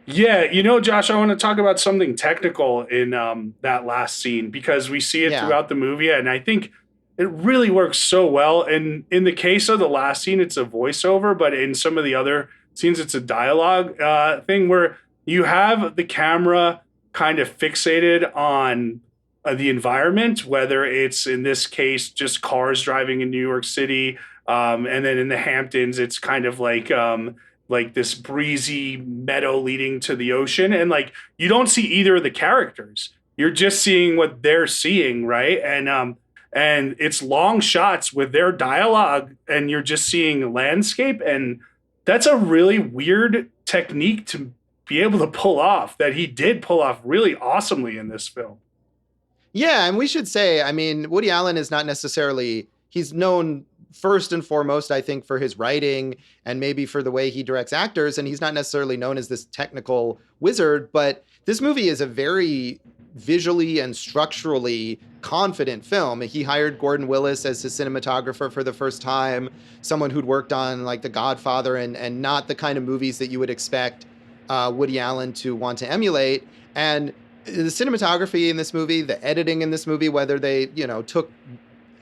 Speaker 2: Yeah, Josh, I want to talk about something technical in that last scene, because we see it throughout the movie, and I think it really works so well. And in the case of the last scene, it's a voiceover, but in some of the other scenes, it's a dialogue thing where you have the camera kind of fixated on the environment, whether it's, in this case, just cars driving in New York City, and then in the Hamptons, it's kind of like this breezy meadow leading to the ocean. And like, you don't see either of the characters. You're just seeing what they're seeing, right? And it's long shots with their dialogue, and you're just seeing landscape. And that's a really weird technique to be able to pull off, that he did pull off really awesomely in this film.
Speaker 1: Yeah, and we should say, I mean, Woody Allen is not necessarily, he's known first and foremost, I think, for his writing and maybe for the way he directs actors. And he's not necessarily known as this technical wizard, but this movie is a very visually and structurally confident film. He hired Gordon Willis as his cinematographer for the first time, someone who'd worked on like The Godfather and not the kind of movies that you would expect Woody Allen to want to emulate. And the cinematography in this movie, the editing in this movie, whether they, took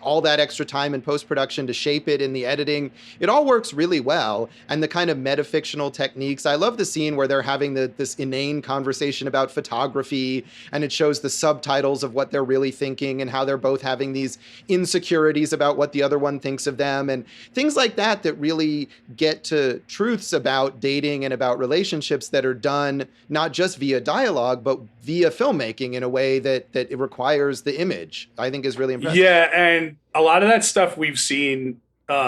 Speaker 1: all that extra time in post-production to shape it in the editing, it all works really well. And the kind of metafictional techniques. I love the scene where they're having this inane conversation about photography, and it shows the subtitles of what they're really thinking and how they're both having these insecurities about what the other one thinks of them, and things like that really get to truths about dating and about relationships that are done not just via dialogue, but via filmmaking in a way that it requires the image, I think is really impressive.
Speaker 2: Yeah, and a lot of that stuff we've seen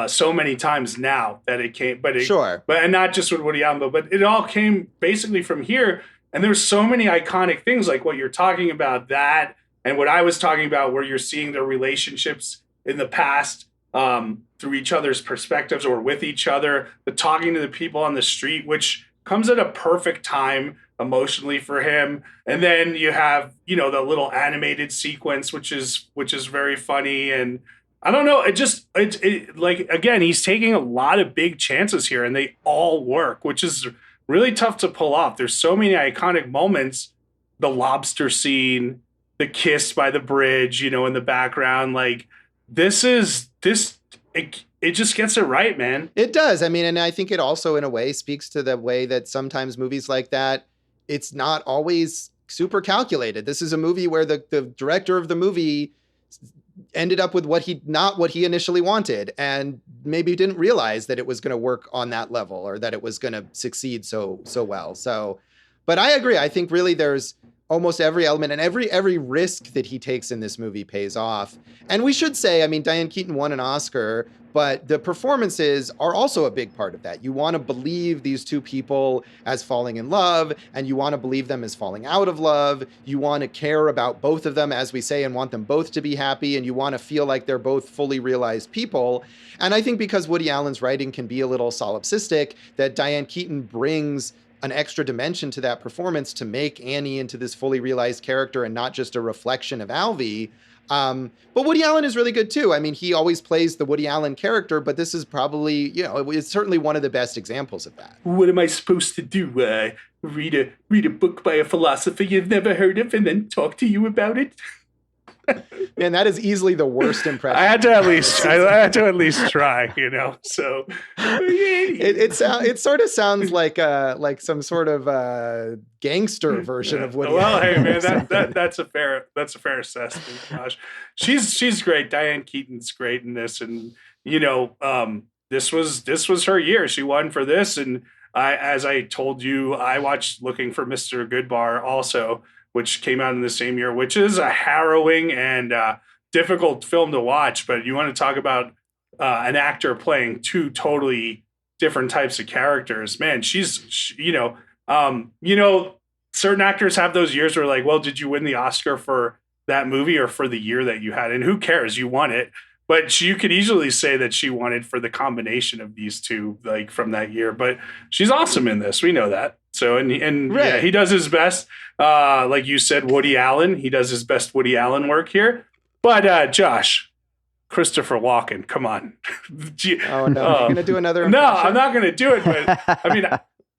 Speaker 2: so many times now that it came, and not just with Woody Allen, but it all came basically from here. And there's so many iconic things like what you're talking about, that, and what I was talking about, where you're seeing their relationships in the past through each other's perspectives or with each other, the talking to the people on the street, which comes at a perfect time emotionally for him. And then you have, the little animated sequence, which is very funny. And I don't know, like, again, he's taking a lot of big chances here, and they all work, which is really tough to pull off. There's so many iconic moments, the lobster scene, the kiss by the bridge, in the background. Like, it just gets it right, man.
Speaker 1: It does. I mean, and I think it also, in a way, speaks to the way that sometimes movies like that, it's not always super calculated. This is a movie where the director of the movie ended up with not what he initially wanted, and maybe didn't realize that it was going to work on that level, or that it was going to succeed so well. So, but I agree. I think really there's almost every element, and every risk that he takes in this movie pays off. And we should say, I mean, Diane Keaton won an Oscar, but the performances are also a big part of that. You want to believe these two people as falling in love, and you want to believe them as falling out of love. You want to care about both of them, as we say, and want them both to be happy, and you want to feel like they're both fully realized people. And I think because Woody Allen's writing can be a little solipsistic, that Diane Keaton brings an extra dimension to that performance to make Annie into this fully realized character and not just a reflection of Alvy. But Woody Allen is really good too. I mean, he always plays the Woody Allen character, but this is probably, it's certainly one of the best examples of that.
Speaker 2: What am I supposed to do? Read a book by a philosopher you've never heard of and then talk to you about it?
Speaker 1: Man, that is easily the worst impression.
Speaker 2: I had to at least try, So
Speaker 1: it sort of sounds like some sort of gangster version of Woody
Speaker 2: Well,
Speaker 1: Allen.
Speaker 2: Hey man, that's a fair assessment. Gosh, she's great. Diane Keaton's great in this, and this was her year. She won for this, and as I told you, I watched Looking for Mr. Goodbar also, which came out in the same year, which is a harrowing and difficult film to watch. But you want to talk about an actor playing two totally different types of characters, man. Certain actors have those years where like, well, did you win the Oscar for that movie or for the year that you had? And who cares? You won it. But you could easily say that she won it for the combination of these two, like from that year. But she's awesome in this. We know that. So, and
Speaker 1: right.
Speaker 2: Yeah, he does his best. Like you said, Woody Allen, he does his best Woody Allen work here. But Josh, Christopher Walken, come on.
Speaker 1: Oh, no. You're going to do another impression?
Speaker 2: No, I'm not going to do it. But I mean,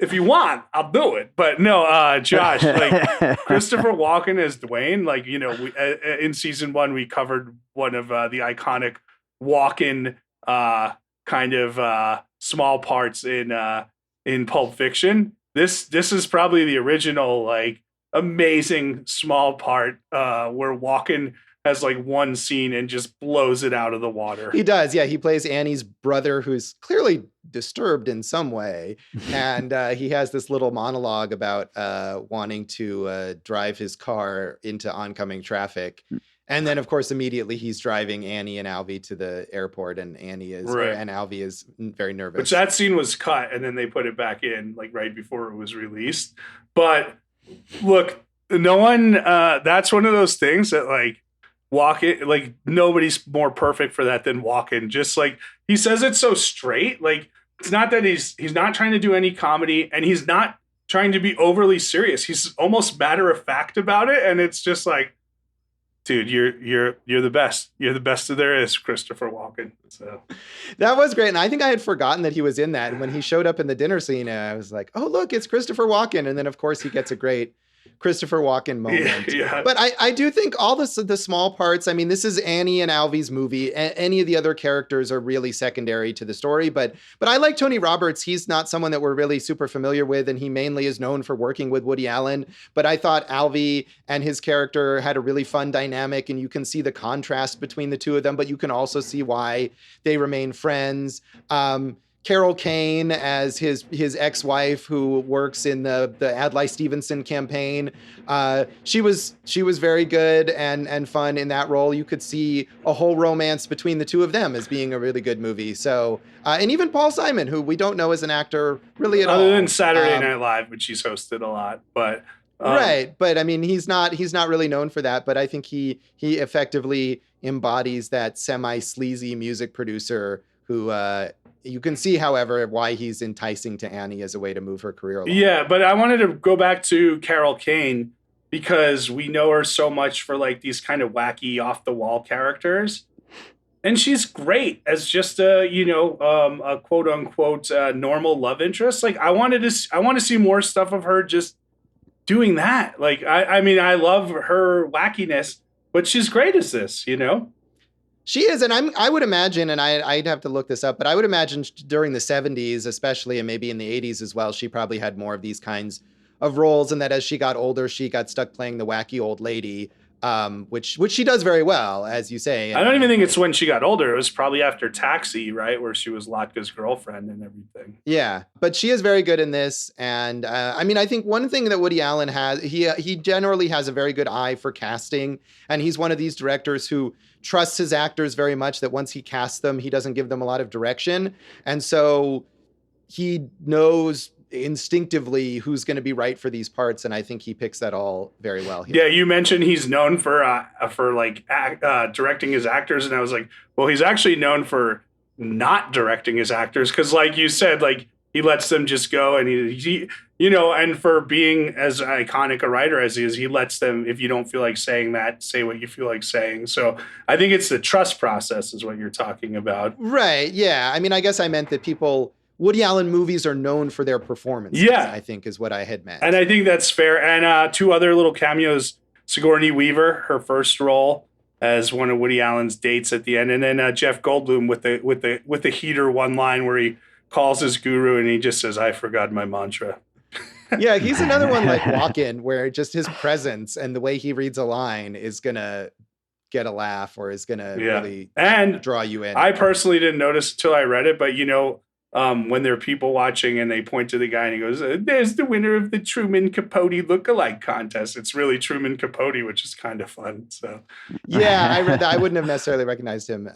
Speaker 2: if you want, I'll do it. But no, Josh, like Christopher Walken as Dwayne, like, in season 1, we covered one of the iconic Walken kind of small parts in Pulp Fiction. This is probably the original, like, amazing small part where Walken has like one scene and just blows it out of the water.
Speaker 1: He does. Yeah. He plays Annie's brother, who's clearly disturbed in some way. And he has this little monologue about wanting to drive his car into oncoming traffic. And then, of course, immediately he's driving Annie and Alvy to the airport, and and Alvy is very nervous.
Speaker 2: Which that scene was cut, and then they put it back in like right before it was released. But look, no one. That's one of those things that like Walken, like nobody's more perfect for that than Walken. Just like he says it so straight. Like it's not that he's not trying to do any comedy, and he's not trying to be overly serious. He's almost matter of fact about it, and it's just like, dude, you're the best. You're the best there is, Christopher Walken. So
Speaker 1: that was great. And I think I had forgotten that he was in that. And when he showed up in the dinner scene, I was like, oh, look, it's Christopher Walken. And then, of course, he gets a great Christopher Walken moment.
Speaker 2: Yeah.
Speaker 1: But I do think all the small parts, I mean, this is Annie and Alvy's movie. Any of the other characters are really secondary to the story. But I like Tony Roberts. He's not someone that we're really super familiar with, and he mainly is known for working with Woody Allen. But I thought Alvy and his character had a really fun dynamic, and you can see the contrast between the two of them, but you can also see why they remain friends. Carol Kane as his ex-wife who works in the Adlai Stevenson campaign. She was very good and fun in that role. You could see a whole romance between the two of them as being a really good movie. So, and even Paul Simon, who we don't know as an actor really at all.
Speaker 2: Other than Saturday Night Live, which he's hosted a lot, but.
Speaker 1: Right. But I mean, he's not really known for that, but I think he effectively embodies that semi-sleazy music producer who, you can see, however, why he's enticing to Annie as a way to move her career along.
Speaker 2: Yeah, but I wanted to go back to Carol Kane because we know her so much for like these kind of wacky off the wall characters. And she's great as just a quote unquote normal love interest. Like I want to see more stuff of her just doing that. Like I mean, I love her wackiness, but she's great as this,
Speaker 1: She is, and I would imagine, and I'd have to look this up, but I would imagine during the 70s, especially, and maybe in the 80s as well, she probably had more of these kinds of roles, and that as she got older, she got stuck playing the wacky old lady, which she does very well, as you say.
Speaker 2: I don't even think it's when she got older. It was probably after Taxi, right, where she was Latka's girlfriend and everything.
Speaker 1: Yeah, but she is very good in this, and I mean, I think one thing that Woody Allen has, he generally has a very good eye for casting, and he's one of these directors who trusts his actors very much, that once he casts them, he doesn't give them a lot of direction. And so he knows instinctively who's going to be right for these parts. And I think he picks that all very well here.
Speaker 2: Yeah, you mentioned he's known for directing his actors. And I was like, well, he's actually known for not directing his actors. Because like you said, like he lets them just go, and he and for being as iconic a writer as he is, he lets them, if you don't feel like saying that, say what you feel like saying. So I think it's the trust process is what you're talking about.
Speaker 1: Right. Yeah. I mean, I guess I meant that Woody Allen movies are known for their performances,
Speaker 2: Yeah.
Speaker 1: I think is what I had meant.
Speaker 2: And I think that's fair. And two other little cameos, Sigourney Weaver, her first role as one of Woody Allen's dates at the end. And then Jeff Goldblum with the heater one line where he calls his guru and he just says, "I forgot my mantra."
Speaker 1: Yeah, he's another one like Walken, where just his presence and the way he reads a line is going to get a laugh or is going to really draw you in.
Speaker 2: I personally didn't notice until I read it, but when there are people watching and they point to the guy and he goes, "There's the winner of the Truman Capote lookalike contest." It's really Truman Capote, which is kind of fun. So
Speaker 1: yeah, I read that. I wouldn't have necessarily recognized him.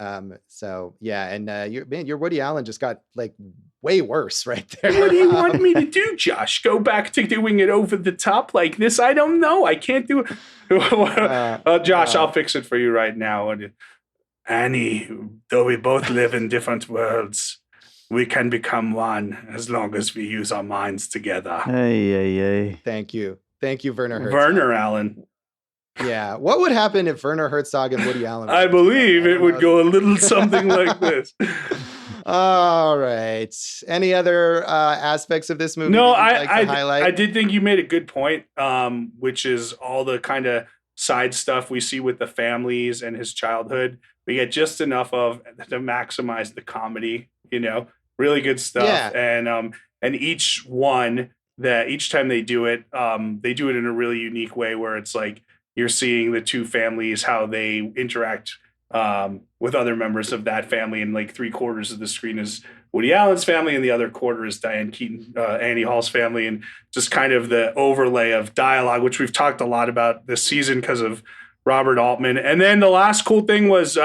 Speaker 1: So yeah, and your Woody Allen just got like way worse right there.
Speaker 2: What do you want me to do, Josh? Go back to doing it over the top like this? I don't know. I can't do it. Josh, I'll fix it for you right now. Annie, though we both live in different worlds, we can become one as long as we use our minds together.
Speaker 3: Hey.
Speaker 1: Thank you, Werner Herzog.
Speaker 2: Werner Allen.
Speaker 1: Yeah. What would happen if Werner Herzog and Woody Allen?
Speaker 2: I believe it would go a little something like this.
Speaker 1: All right. Any other aspects of this movie?
Speaker 2: No,
Speaker 1: I
Speaker 2: did think you made a good point, which is all the kind of side stuff we see with the families and his childhood. We get just enough of to maximize the comedy, really good stuff. Yeah. And each time they do it in a really unique way where it's like you're seeing the two families, how they interact with other members of that family, and like 3/4 of the screen is Woody Allen's family and the other quarter is Diane Keaton, Annie Hall's family, and just kind of the overlay of dialogue, which we've talked a lot about this season because of Robert Altman. And then the last cool thing was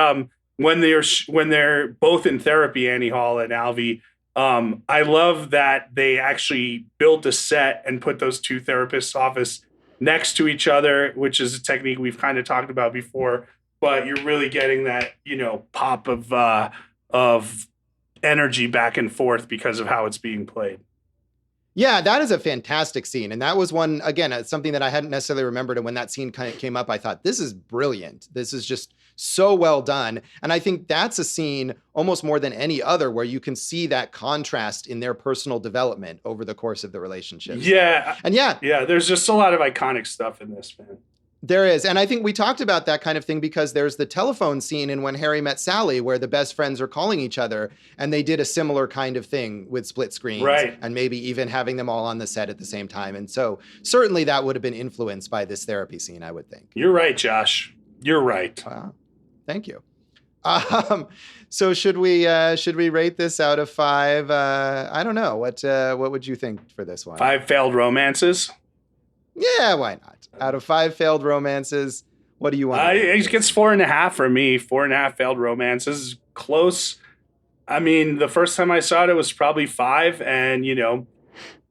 Speaker 2: when they're both in therapy, Annie Hall and Alvy. I love that they actually built a set and put those two therapists' office next to each other, which is a technique we've kind of talked about before. But you're really getting that, pop of energy back and forth because of how it's being played.
Speaker 1: Yeah, that is a fantastic scene. And that was one, again, something that I hadn't necessarily remembered. And when that scene kind of came up, I thought, this is brilliant. This is just so well done. And I think that's a scene almost more than any other where you can see that contrast in their personal development over the course of the relationship.
Speaker 2: Yeah.
Speaker 1: And yeah,
Speaker 2: there's just a lot of iconic stuff in this, man.
Speaker 1: There is. And I think we talked about that kind of thing because there's the telephone scene in When Harry Met Sally where the best friends are calling each other, and they did a similar kind of thing with split screens,
Speaker 2: right,
Speaker 1: and maybe even having them all on the set at the same time. And so certainly that would have been influenced by this therapy scene, I would think.
Speaker 2: You're right, Josh. You're right.
Speaker 1: Wow. Thank you. So should we rate this out of 5? I don't know. What would you think for this one?
Speaker 2: 5 failed romances?
Speaker 1: Yeah, why not? Out of 5 failed romances, what do you want?
Speaker 2: It gets 4.5 from me. 4.5 failed romances. Close. I mean, the first time I saw it was probably 5, and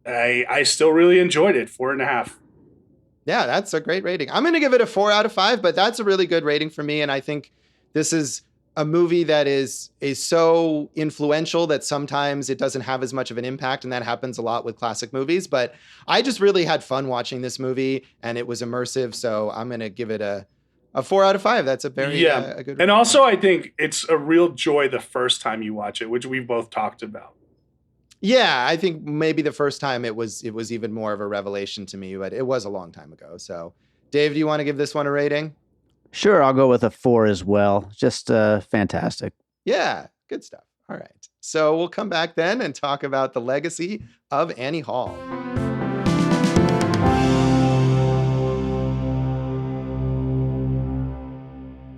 Speaker 2: I still really enjoyed it. 4.5.
Speaker 1: Yeah, that's a great rating. I'm going to give it a 4 out of 5, but that's a really good rating for me. And I think this is a movie that is so influential that sometimes it doesn't have as much of an impact. And that happens a lot with classic movies. But I just really had fun watching this movie, and it was immersive. So I'm going to give it a 4 out of 5. That's a very a good.
Speaker 2: And also, I think it's a real joy the first time you watch it, which we've both talked about.
Speaker 1: Yeah, I think maybe the first time it was even more of a revelation to me, but it was a long time ago. So, Dave, do you want to give this one a rating?
Speaker 3: Sure, I'll go with a 4 as well. Just fantastic.
Speaker 1: Yeah, good stuff. All right. So we'll come back then and talk about the legacy of Annie Hall.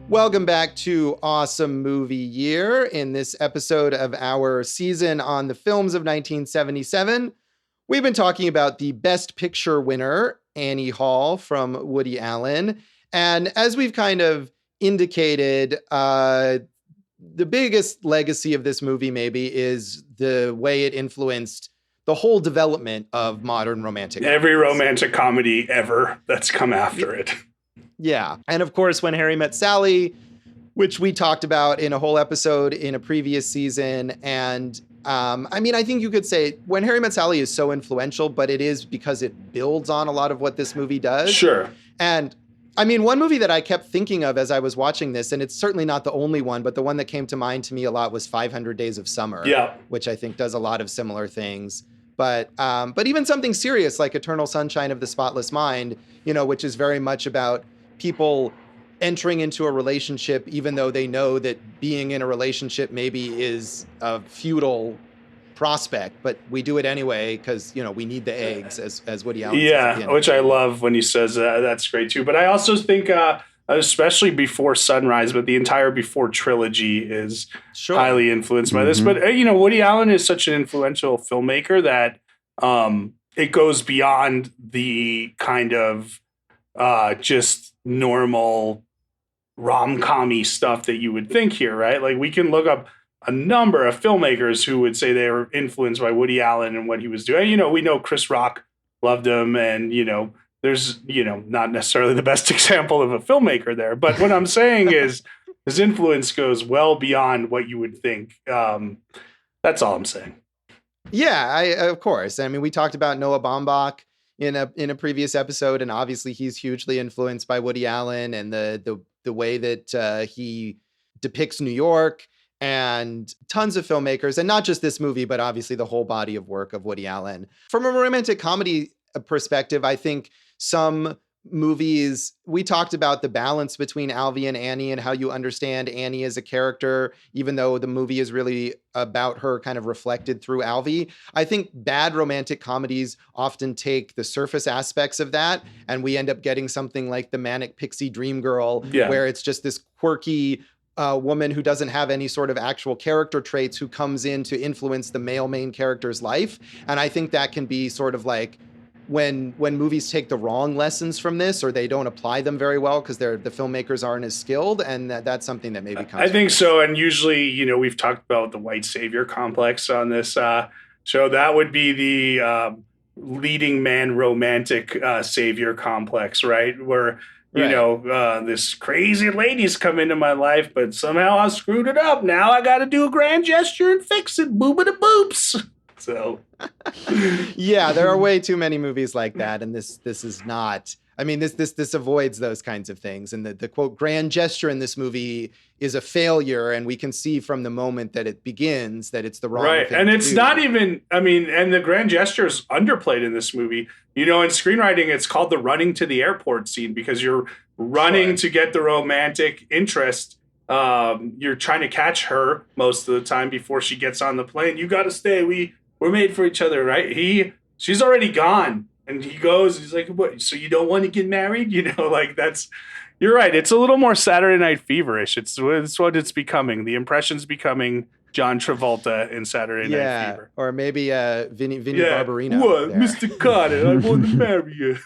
Speaker 1: Welcome back to Awesome Movie Year. In this episode of our season on the films of 1977, we've been talking about the Best Picture winner, Annie Hall from Woody Allen. And as we've kind of indicated, the biggest legacy of this movie maybe is the way it influenced the whole development of modern romantic
Speaker 2: Every
Speaker 1: comedies.
Speaker 2: romantic comedy ever that's come after it.
Speaker 1: Yeah. And of course, When Harry Met Sally, which we talked about in a whole episode in a previous season. And I mean, I think you could say When Harry Met Sally is so influential, but it is because it builds on a lot of what this movie does.
Speaker 2: Sure.
Speaker 1: And I mean, one movie that I kept thinking of as I was watching this, and it's certainly not the only one, but the one that came to mind to me a lot was 500 Days of Summer, which I think does a lot of similar things. But even something serious like Eternal Sunshine of the Spotless Mind, which is very much about people entering into a relationship, even though they know that being in a relationship maybe is a futile prospect, but we do it anyway because we need the eggs, as Woody Allen says.
Speaker 2: Which I love when he says that. That's great too. But I also think, especially Before Sunrise, but the entire Before trilogy is highly influenced by this. But Woody Allen is such an influential filmmaker that it goes beyond the kind of just normal rom-com-y stuff that you would think here, right? Like we can look up a number of filmmakers who would say they were influenced by Woody Allen and what he was doing. We know Chris Rock loved him, and there's not necessarily the best example of a filmmaker there. But what I'm saying is his influence goes well beyond what you would think. That's all I'm saying.
Speaker 1: Yeah, of course. I mean, we talked about Noah Baumbach in a previous episode, and obviously he's hugely influenced by Woody Allen and the way that he depicts New York, and tons of filmmakers, and not just this movie, but obviously the whole body of work of Woody Allen. From a romantic comedy perspective, I think some movies, we talked about the balance between Alvy and Annie and how you understand Annie as a character, even though the movie is really about her kind of reflected through Alvy. I think bad romantic comedies often take the surface aspects of that, and we end up getting something like the Manic Pixie Dream Girl, where it's just this quirky woman who doesn't have any sort of actual character traits who comes in to influence the male main character's life. And I think that can be sort of like when movies take the wrong lessons from this, or they don't apply them very well because the filmmakers aren't as skilled, and that's something that maybe comes.
Speaker 2: I think so. And usually, we've talked about the white savior complex on this show. That would be the leading man romantic savior complex, right? Where this crazy lady's come into my life, but somehow I screwed it up. Now I got to do a grand gesture and fix it. Boop-a-da-boops. So,
Speaker 1: yeah, there are way too many movies like that, and this is not. I mean, this avoids those kinds of things. And the quote grand gesture in this movie is a failure, and we can see from the moment that it begins that it's the wrong thing. Right,
Speaker 2: and it's not even. I mean, and the grand gesture is underplayed in this movie. In screenwriting, it's called the running to the airport scene because you're running to get the romantic interest. You're trying to catch her most of the time before she gets on the plane. You got to stay. We're made for each other, right? She's already gone. And he goes, he's like, what? So you don't want to get married? You're right. It's a little more Saturday Night Fever-ish. It's what it's becoming. The impression's becoming John Travolta in Saturday Night Fever.
Speaker 1: Or maybe Vinny Barbarino.
Speaker 2: What? Mr. Carter, I want to marry you.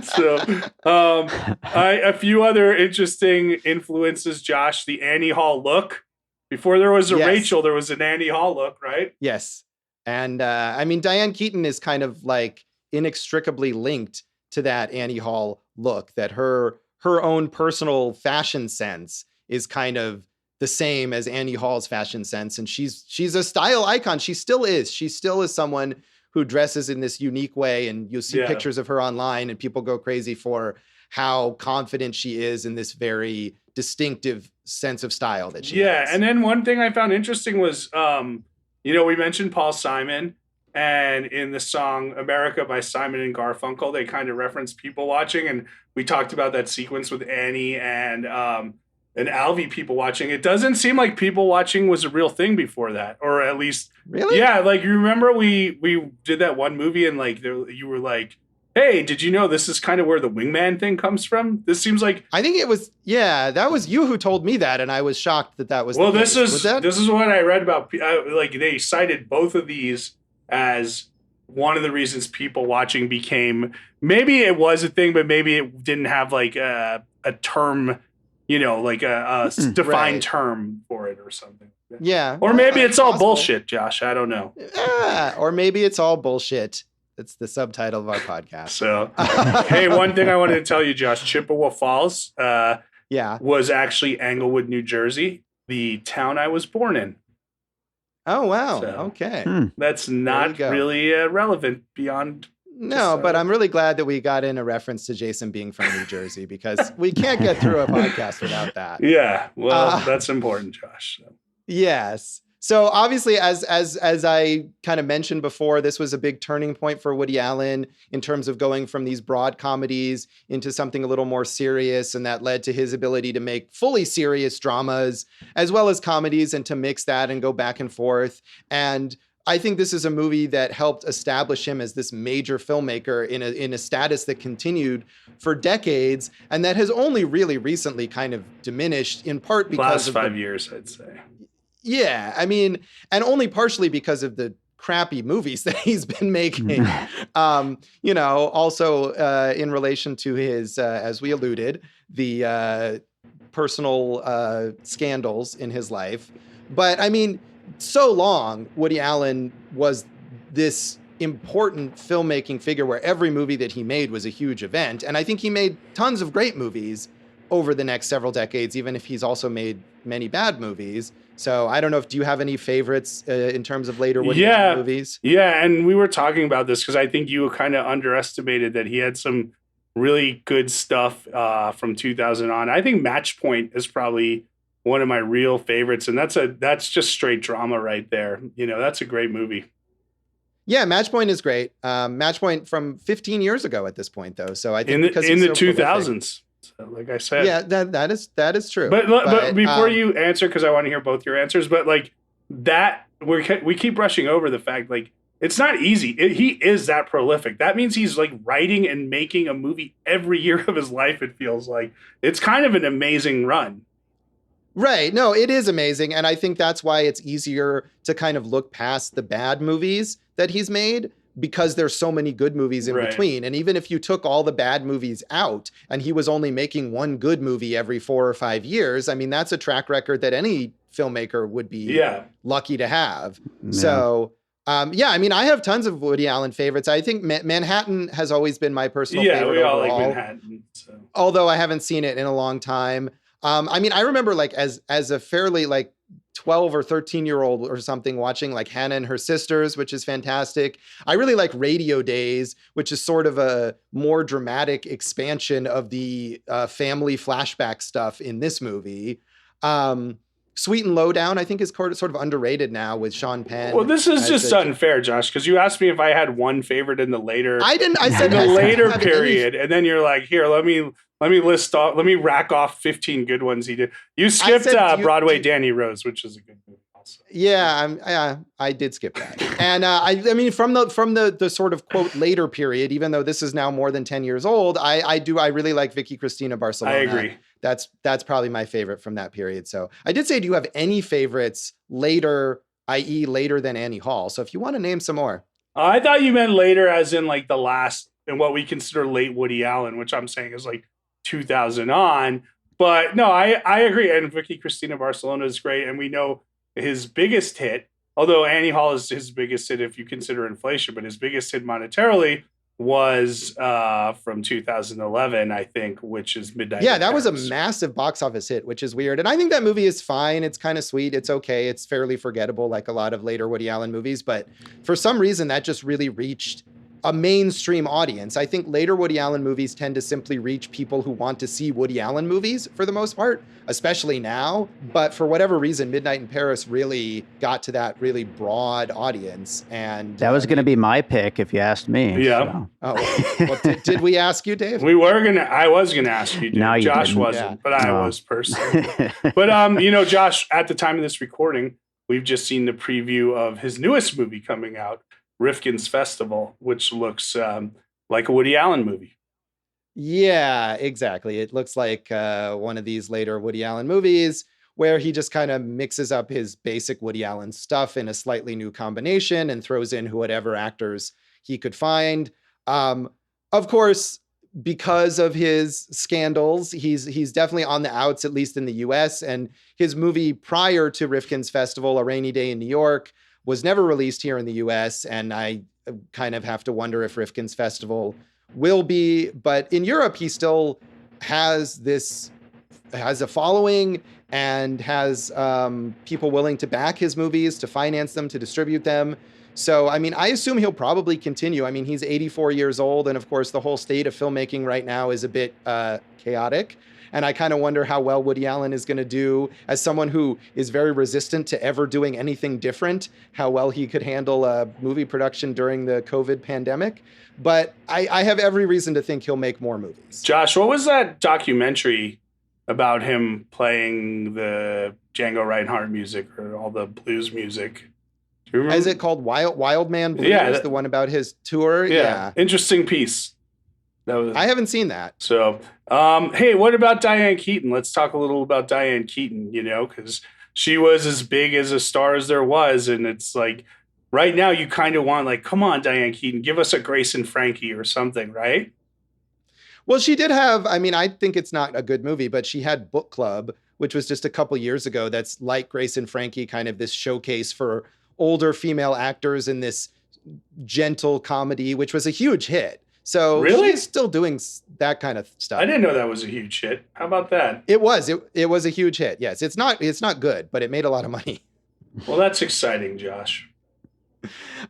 Speaker 2: So, a few other interesting influences, Josh. The Annie Hall look. Before there was a Rachel, there was an Annie Hall look, right?
Speaker 1: Yes. And I mean, Diane Keaton is kind of like inextricably linked to that Annie Hall look, that her own personal fashion sense is kind of the same as Annie Hall's fashion sense. And she's a style icon. She still is. She still is someone who dresses in this unique way. And you'll see pictures of her online and people go crazy for how confident she is in this very distinctive sense of style that she has.
Speaker 2: And then one thing I found interesting was, we mentioned Paul Simon, and in the song America by Simon and Garfunkel, they kind of reference people watching. And we talked about that sequence with Annie and Alvy people watching. It doesn't seem like people watching was a real thing before that, or at least.
Speaker 1: Really?
Speaker 2: Yeah. Like, you remember we did that one movie and you were like, hey, did you know this is kind of where the wingman thing comes from? This seems like...
Speaker 1: I think it was, that was you who told me that, and I was shocked that was...
Speaker 2: Well, this is what I read about. They cited both of these as one of the reasons people watching became... Maybe it was a thing, but maybe it didn't have like a term, like a defined term for it or something.
Speaker 1: Yeah.
Speaker 2: Or maybe it's all bullshit, Josh. I don't know.
Speaker 1: Or maybe it's all bullshit. That's the subtitle of our podcast.
Speaker 2: So, hey, one thing I wanted to tell you, Josh, Chippewa Falls was actually Englewood, New Jersey, the town I was born in.
Speaker 1: Oh, wow.
Speaker 2: So,
Speaker 1: Okay.
Speaker 2: That's
Speaker 1: There you
Speaker 2: not
Speaker 1: go.
Speaker 2: really relevant beyond.
Speaker 1: No, but I'm really glad that we got in a reference to Jason being from New Jersey, because we can't get through a podcast without that.
Speaker 2: Yeah, well,
Speaker 1: Uh,
Speaker 2: that's important, Josh. So.
Speaker 1: Yes. So obviously, as I kind of mentioned before, this was a big turning point for Woody Allen in terms of going from these broad comedies into something a little more serious, and that led to his ability to make fully serious dramas as well as comedies, and to mix that and go back and forth. And I think this is a movie that helped establish him as this major filmmaker in a status that continued for decades, and that has only really recently kind of diminished, in part because
Speaker 2: Last
Speaker 1: of
Speaker 2: 5 years, I'd say.
Speaker 1: Yeah, I mean, and only partially because of the crappy movies that he's been making. Also in relation to his, as we alluded, the personal scandals in his life. But I mean, so long, Woody Allen was this important filmmaking figure where every movie that he made was a huge event. And I think he made tons of great movies over the next several decades, even if he's also made many bad movies. So I don't know, do you have any favorites in terms of later Woody Allen movies?
Speaker 2: Yeah, and we were talking about this because I think you kind of underestimated that he had some really good stuff from 2000 on. I think Match Point is probably one of my real favorites, and that's just straight drama right there. That's a great movie.
Speaker 1: Yeah, Match Point is great. Match Point from 15 years ago at this point, though. So I think
Speaker 2: in the 2000s. So, like I said,
Speaker 1: yeah, that is true.
Speaker 2: But before you answer, because I want to hear both your answers, but like that, we keep brushing over the fact, like, it's not easy. He is that prolific. That means he's like writing and making a movie every year of his life. It feels like it's kind of an amazing run.
Speaker 1: Right. No, it is amazing. And I think that's why it's easier to kind of look past the bad movies that he's made, because there's so many good movies in between. And even if you took all the bad movies out and he was only making one good movie every 4 or 5 years, I mean, that's a track record that any filmmaker would be lucky to have. Yeah. So, I mean, I have tons of Woody Allen favorites. I think Manhattan has always been my personal favorite
Speaker 2: we all
Speaker 1: overall,
Speaker 2: like Manhattan. So.
Speaker 1: Although I haven't seen it in a long time. I mean, I remember like as a fairly like 12 or 13-year-old or something watching like Hannah and Her Sisters, which is fantastic. I really like Radio Days, which is sort of a more dramatic expansion of the family flashback stuff in this movie. Sweet and Lowdown, I think, is sort of underrated now with Sean Penn.
Speaker 2: Well, this is just unfair, Josh, because you asked me if I had one favorite in the later.
Speaker 1: I didn't. I said
Speaker 2: in the later period, and then you're like, here, let me rack off 15 good ones he did. You skipped Broadway Danny Rose, which is a good movie also.
Speaker 1: Yeah, I did skip that. And I mean, from the sort of quote later period, even though this is now more than 10 years old, I really like Vicky Cristina Barcelona.
Speaker 2: I agree.
Speaker 1: That's probably my favorite from that period. So I did say, do you have any favorites later, i.e. later than Annie Hall? So if you want to name some more.
Speaker 2: I thought you meant later as in like the last, and what we consider late Woody Allen, which I'm saying is like 2000 on. But no, I agree. And Vicky Cristina Barcelona is great. And we know his biggest hit, although Annie Hall is his biggest hit if you consider inflation, but his biggest hit monetarily was from 2011, I think, which is Midnight.
Speaker 1: Yeah, that was a massive box office hit, which is weird. And I think that movie is fine. It's kind of sweet. It's okay. It's fairly forgettable, like a lot of later Woody Allen movies. But for some reason, that just really reached a mainstream audience. I think later Woody Allen movies tend to simply reach people who want to see Woody Allen movies for the most part, especially now. But for whatever reason, Midnight in Paris really got to that really broad audience. And
Speaker 3: that was going to be my pick if you asked me.
Speaker 2: Yeah.
Speaker 3: So.
Speaker 1: Oh, well, did we ask you, Dave?
Speaker 2: I was going to ask you, Dave.
Speaker 3: No,
Speaker 2: Josh
Speaker 3: didn't.
Speaker 2: wasn't, but I was personally. But, Josh, at the time of this recording, we've just seen the preview of his newest movie coming out, Rifkin's Festival, which looks like a Woody Allen movie.
Speaker 1: Yeah, exactly. It looks like one of these later Woody Allen movies where he just kind of mixes up his basic Woody Allen stuff in a slightly new combination and throws in whatever actors he could find. Of course, because of his scandals, he's definitely on the outs, at least in the US. And his movie prior to Rifkin's Festival, A Rainy Day in New York, was never released here in the US, and I kind of have to wonder if Rifkin's Festival will be. But in Europe, he still has this has a following and has people willing to back his movies, to finance them, to distribute them. So, I mean, I assume he'll probably continue. I mean, he's 84 years old. And of course, the whole state of filmmaking right now is a bit chaotic. And I kind of wonder how well Woody Allen is going to do as someone who is very resistant to ever doing anything different, how well he could handle a movie production during the COVID pandemic. But I have every reason to think he'll make more movies.
Speaker 2: Josh, what was that documentary about him playing the Django Reinhardt music or all the blues music? Do you remember?
Speaker 1: Is it called Wild Man Blues?
Speaker 2: Yeah,
Speaker 1: the one about his tour?
Speaker 2: Yeah. Interesting piece.
Speaker 1: I haven't seen that.
Speaker 2: So, hey, what about Diane Keaton? Let's talk a little about Diane Keaton, because she was as big as a star as there was. And it's like, right now you kind of want, like, come on, Diane Keaton, give us a Grace and Frankie or something, right?
Speaker 1: Well, she did have, I mean, I think it's not a good movie, but she had Book Club, which was just a couple years ago. That's like Grace and Frankie, kind of this showcase for older female actors in this gentle comedy, which was a huge hit. So
Speaker 2: really?
Speaker 1: She's still doing that kind of stuff.
Speaker 2: I didn't know that was a huge hit. How about that?
Speaker 1: It was a huge hit. Yes. It's not good, but it made a lot of money.
Speaker 2: Well, that's exciting, Josh.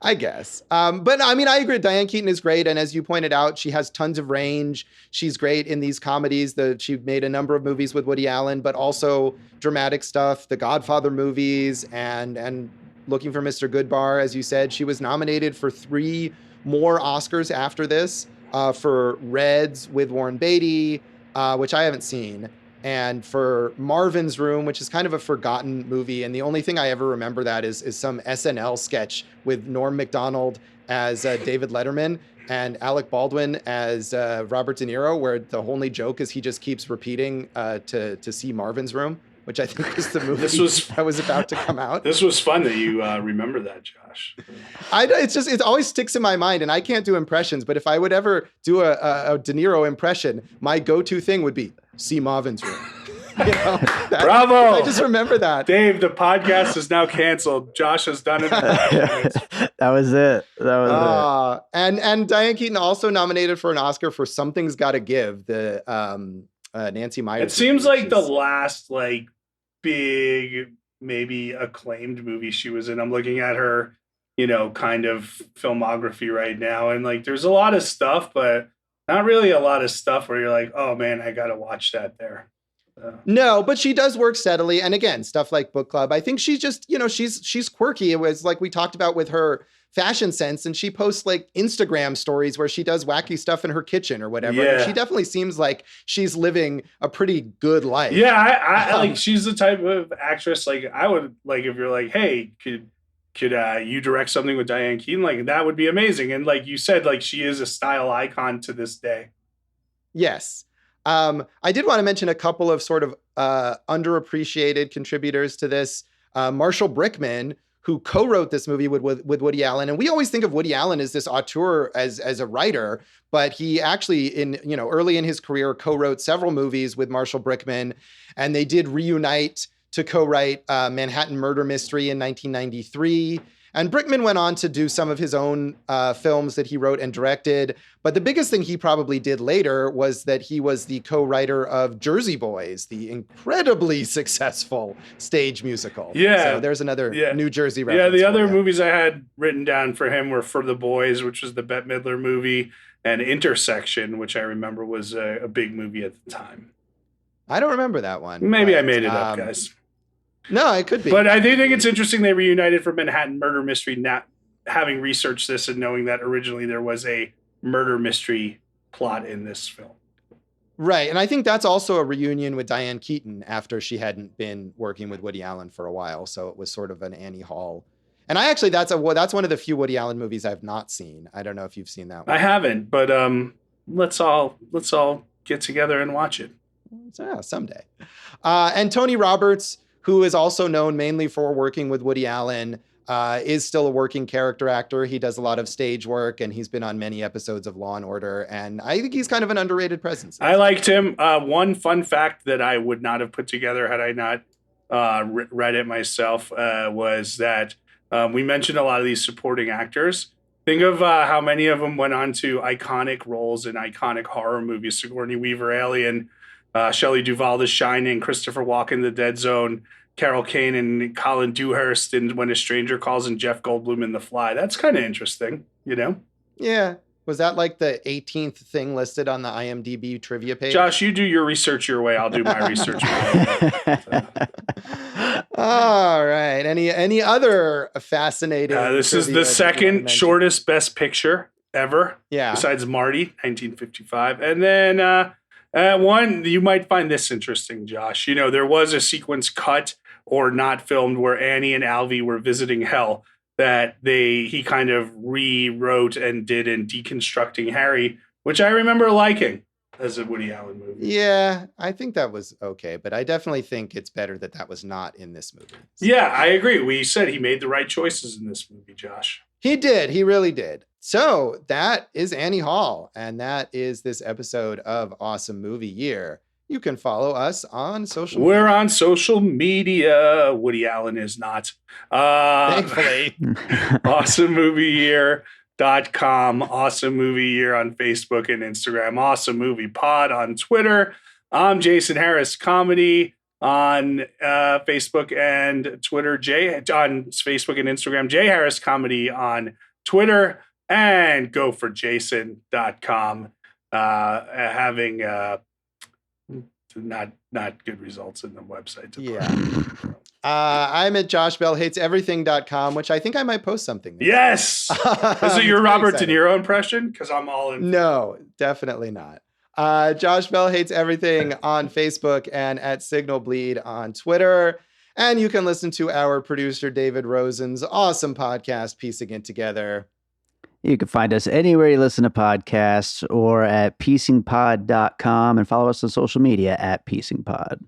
Speaker 1: I guess. But I mean, I agree. Diane Keaton is great. And as you pointed out, she has tons of range. She's great in these comedies. She made a number of movies with Woody Allen, but also dramatic stuff, the Godfather movies and Looking for Mr. Goodbar. As you said, she was nominated for 3 more Oscars after this, for Reds with Warren Beatty, which I haven't seen, and for Marvin's Room, which is kind of a forgotten movie. And the only thing I ever remember that is some SNL sketch with Norm Macdonald as David Letterman and Alec Baldwin as Robert De Niro, where the only joke is he just keeps repeating to see Marvin's Room, which I think is the movie that was about to come out.
Speaker 2: This was fun that you remember that, Josh.
Speaker 1: It always sticks in my mind, and I can't do impressions, but if I would ever do a De Niro impression, my go-to thing would be see Marvin's Room.
Speaker 2: Bravo!
Speaker 1: I just remember that.
Speaker 2: Dave, the podcast is now canceled. Josh has done it.
Speaker 3: That was it. It.
Speaker 1: And Diane Keaton also nominated for an Oscar for Something's Gotta Give, the Nancy Meyers.
Speaker 2: It seems like the last big, maybe acclaimed movie she was in. I'm looking at her, kind of filmography right now. And there's a lot of stuff, but not really a lot of stuff where you're like, oh man, I got to watch that there.
Speaker 1: No, but she does work steadily. And again, stuff like Book Club, I think she's just, she's quirky. It was like we talked about with her fashion sense, and she posts Instagram stories where she does wacky stuff in her kitchen or whatever.
Speaker 2: Yeah.
Speaker 1: And she definitely seems like she's living a pretty good life.
Speaker 2: Yeah, I she's the type of actress, I would, if you're like, hey, could you direct something with Diane Keaton? That would be amazing. And like you said, she is a style icon to this day.
Speaker 1: Yes. I did want to mention a couple of sort of underappreciated contributors to this. Marshall Brickman, who co-wrote this movie with Woody Allen. And we always think of Woody Allen as this auteur, as a writer, but he actually early in his career co-wrote several movies with Marshall Brickman, and they did reunite to co-write Manhattan Murder Mystery in 1993. And Brickman went on to do some of his own films that he wrote and directed. But the biggest thing he probably did later was that he was the co-writer of Jersey Boys, the incredibly successful stage musical.
Speaker 2: Yeah.
Speaker 1: So there's another New Jersey reference.
Speaker 2: Yeah, the other movies I had written down for him were For the Boys, which was the Bette Midler movie, and Intersection, which I remember was a big movie at the time.
Speaker 1: I don't remember that one.
Speaker 2: Maybe I made it up, guys.
Speaker 1: No, it could be.
Speaker 2: But I do think it's interesting they reunited for Manhattan Murder Mystery, not having researched this and knowing that originally there was a murder mystery plot in this film.
Speaker 1: Right. And I think that's also a reunion with Diane Keaton after she hadn't been working with Woody Allen for a while. So it was sort of an Annie Hall. And that's one of the few Woody Allen movies I've not seen. I don't know if you've seen that one.
Speaker 2: I haven't, but let's all get together and watch it.
Speaker 1: Someday. And Tony Roberts, who is also known mainly for working with Woody Allen, is still a working character actor. He does a lot of stage work, and he's been on many episodes of Law & Order, and I think he's kind of an underrated presence.
Speaker 2: I liked him. One fun fact that I would not have put together had I not read it myself was that we mentioned a lot of these supporting actors. Think of how many of them went on to iconic roles in iconic horror movies. Sigourney Weaver, Alien, Shelley Duvall, The Shining, Christopher Walken, The Dead Zone, Carol Kane and Colin Dewhurst in When a Stranger Calls, and Jeff Goldblum in The Fly. That's kind of interesting, you know?
Speaker 1: Yeah. Was that like the 18th thing listed on the IMDb trivia page?
Speaker 2: Josh, you do your research your way. I'll do my research my way.
Speaker 1: All right. Any other fascinating?
Speaker 2: This is the second shortest Best Picture ever.
Speaker 1: Yeah.
Speaker 2: Besides Marty, 1955. And then one, you might find this interesting, Josh. You know, there was a sequence cut or not filmed where Annie and Alvy were visiting hell that he kind of rewrote and did in Deconstructing Harry, which I remember liking as a Woody Allen movie.
Speaker 1: Yeah, I think that was okay, but I definitely think it's better that was not in this movie. So.
Speaker 2: Yeah, I agree. We said he made the right choices in this movie, Josh.
Speaker 1: He did. He really did. So that is Annie Hall, and that is this episode of Awesome Movie Year. You can follow us on social media.
Speaker 2: We're on social media. Woody Allen is not.
Speaker 1: Thankfully.
Speaker 2: AwesomeMovieYear.com. Awesome Movie Year on Facebook and Instagram. Awesome Movie Pod on Twitter. I'm Jason Harris Comedy on Facebook and Twitter. On Facebook and Instagram. Jay Harris Comedy on Twitter. And goforjason.com. Having... not good results in the website.
Speaker 1: Yeah. I'm at joshbellhateseverything.com, which I think I might post something.
Speaker 2: Yes. Is it your Robert De Niro impression? Because I'm all in.
Speaker 1: No, definitely not. Josh Bell Hates Everything on Facebook and at Signal Bleed on Twitter. And you can listen to our producer, David Rosen's awesome podcast, Piecing It Together.
Speaker 3: You can find us anywhere you listen to podcasts or at piecingpod.com and follow us on social media at piecingpod.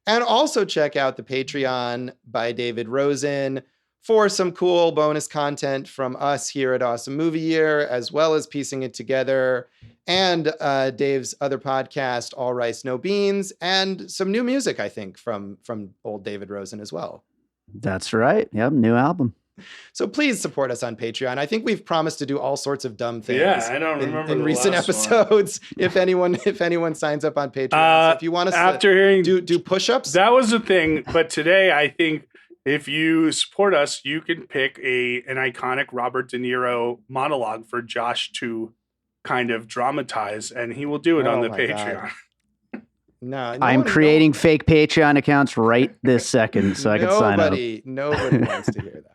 Speaker 1: And also check out the Patreon by David Rosen for some cool bonus content from us here at Awesome Movie Year, as well as Piecing It Together and Dave's other podcast, All Rice, No Beans, and some new music, I think, from old David Rosen as well.
Speaker 3: That's right. Yep, new album.
Speaker 1: So please support us on Patreon. I think we've promised to do all sorts of dumb things.
Speaker 2: Yeah, I don't remember
Speaker 1: in
Speaker 2: the
Speaker 1: recent
Speaker 2: last
Speaker 1: episodes. If anyone signs up on Patreon, so if you want us
Speaker 2: after hearing
Speaker 1: do push-ups,
Speaker 2: that was the thing. But today, I think if you support us, you can pick an iconic Robert De Niro monologue for Josh to kind of dramatize, and he will do it on the Patreon.
Speaker 1: No,
Speaker 2: I'm
Speaker 3: creating fake Patreon accounts right this second, so I can sign up.
Speaker 1: Nobody wants to hear that.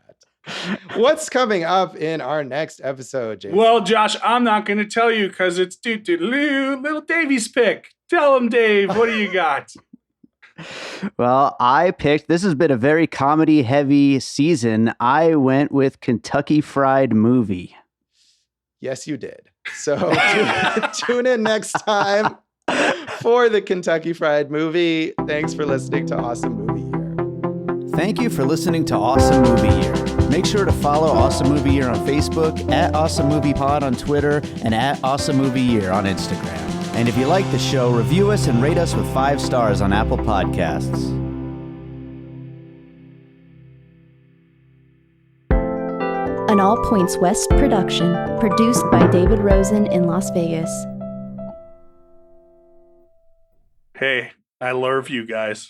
Speaker 1: What's coming up in our next episode, Jason?
Speaker 2: Well, Josh, I'm not going to tell you because it's little Davey's pick. Tell him, Dave, what do you got?
Speaker 3: Well, this has been a very comedy heavy season. I went with Kentucky Fried Movie.
Speaker 1: Yes, you did. So tune in next time for the Kentucky Fried Movie. Thanks for listening to Awesome Movie Year.
Speaker 3: Thank you for listening to Awesome Movie Year. Make sure to follow Awesome Movie Year on Facebook, at Awesome Movie Pod on Twitter, and at Awesome Movie Year on Instagram. And if you like the show, review us and rate us with 5 stars on Apple Podcasts.
Speaker 4: An All Points West production, produced by David Rosen in Las Vegas.
Speaker 2: Hey, I love you guys.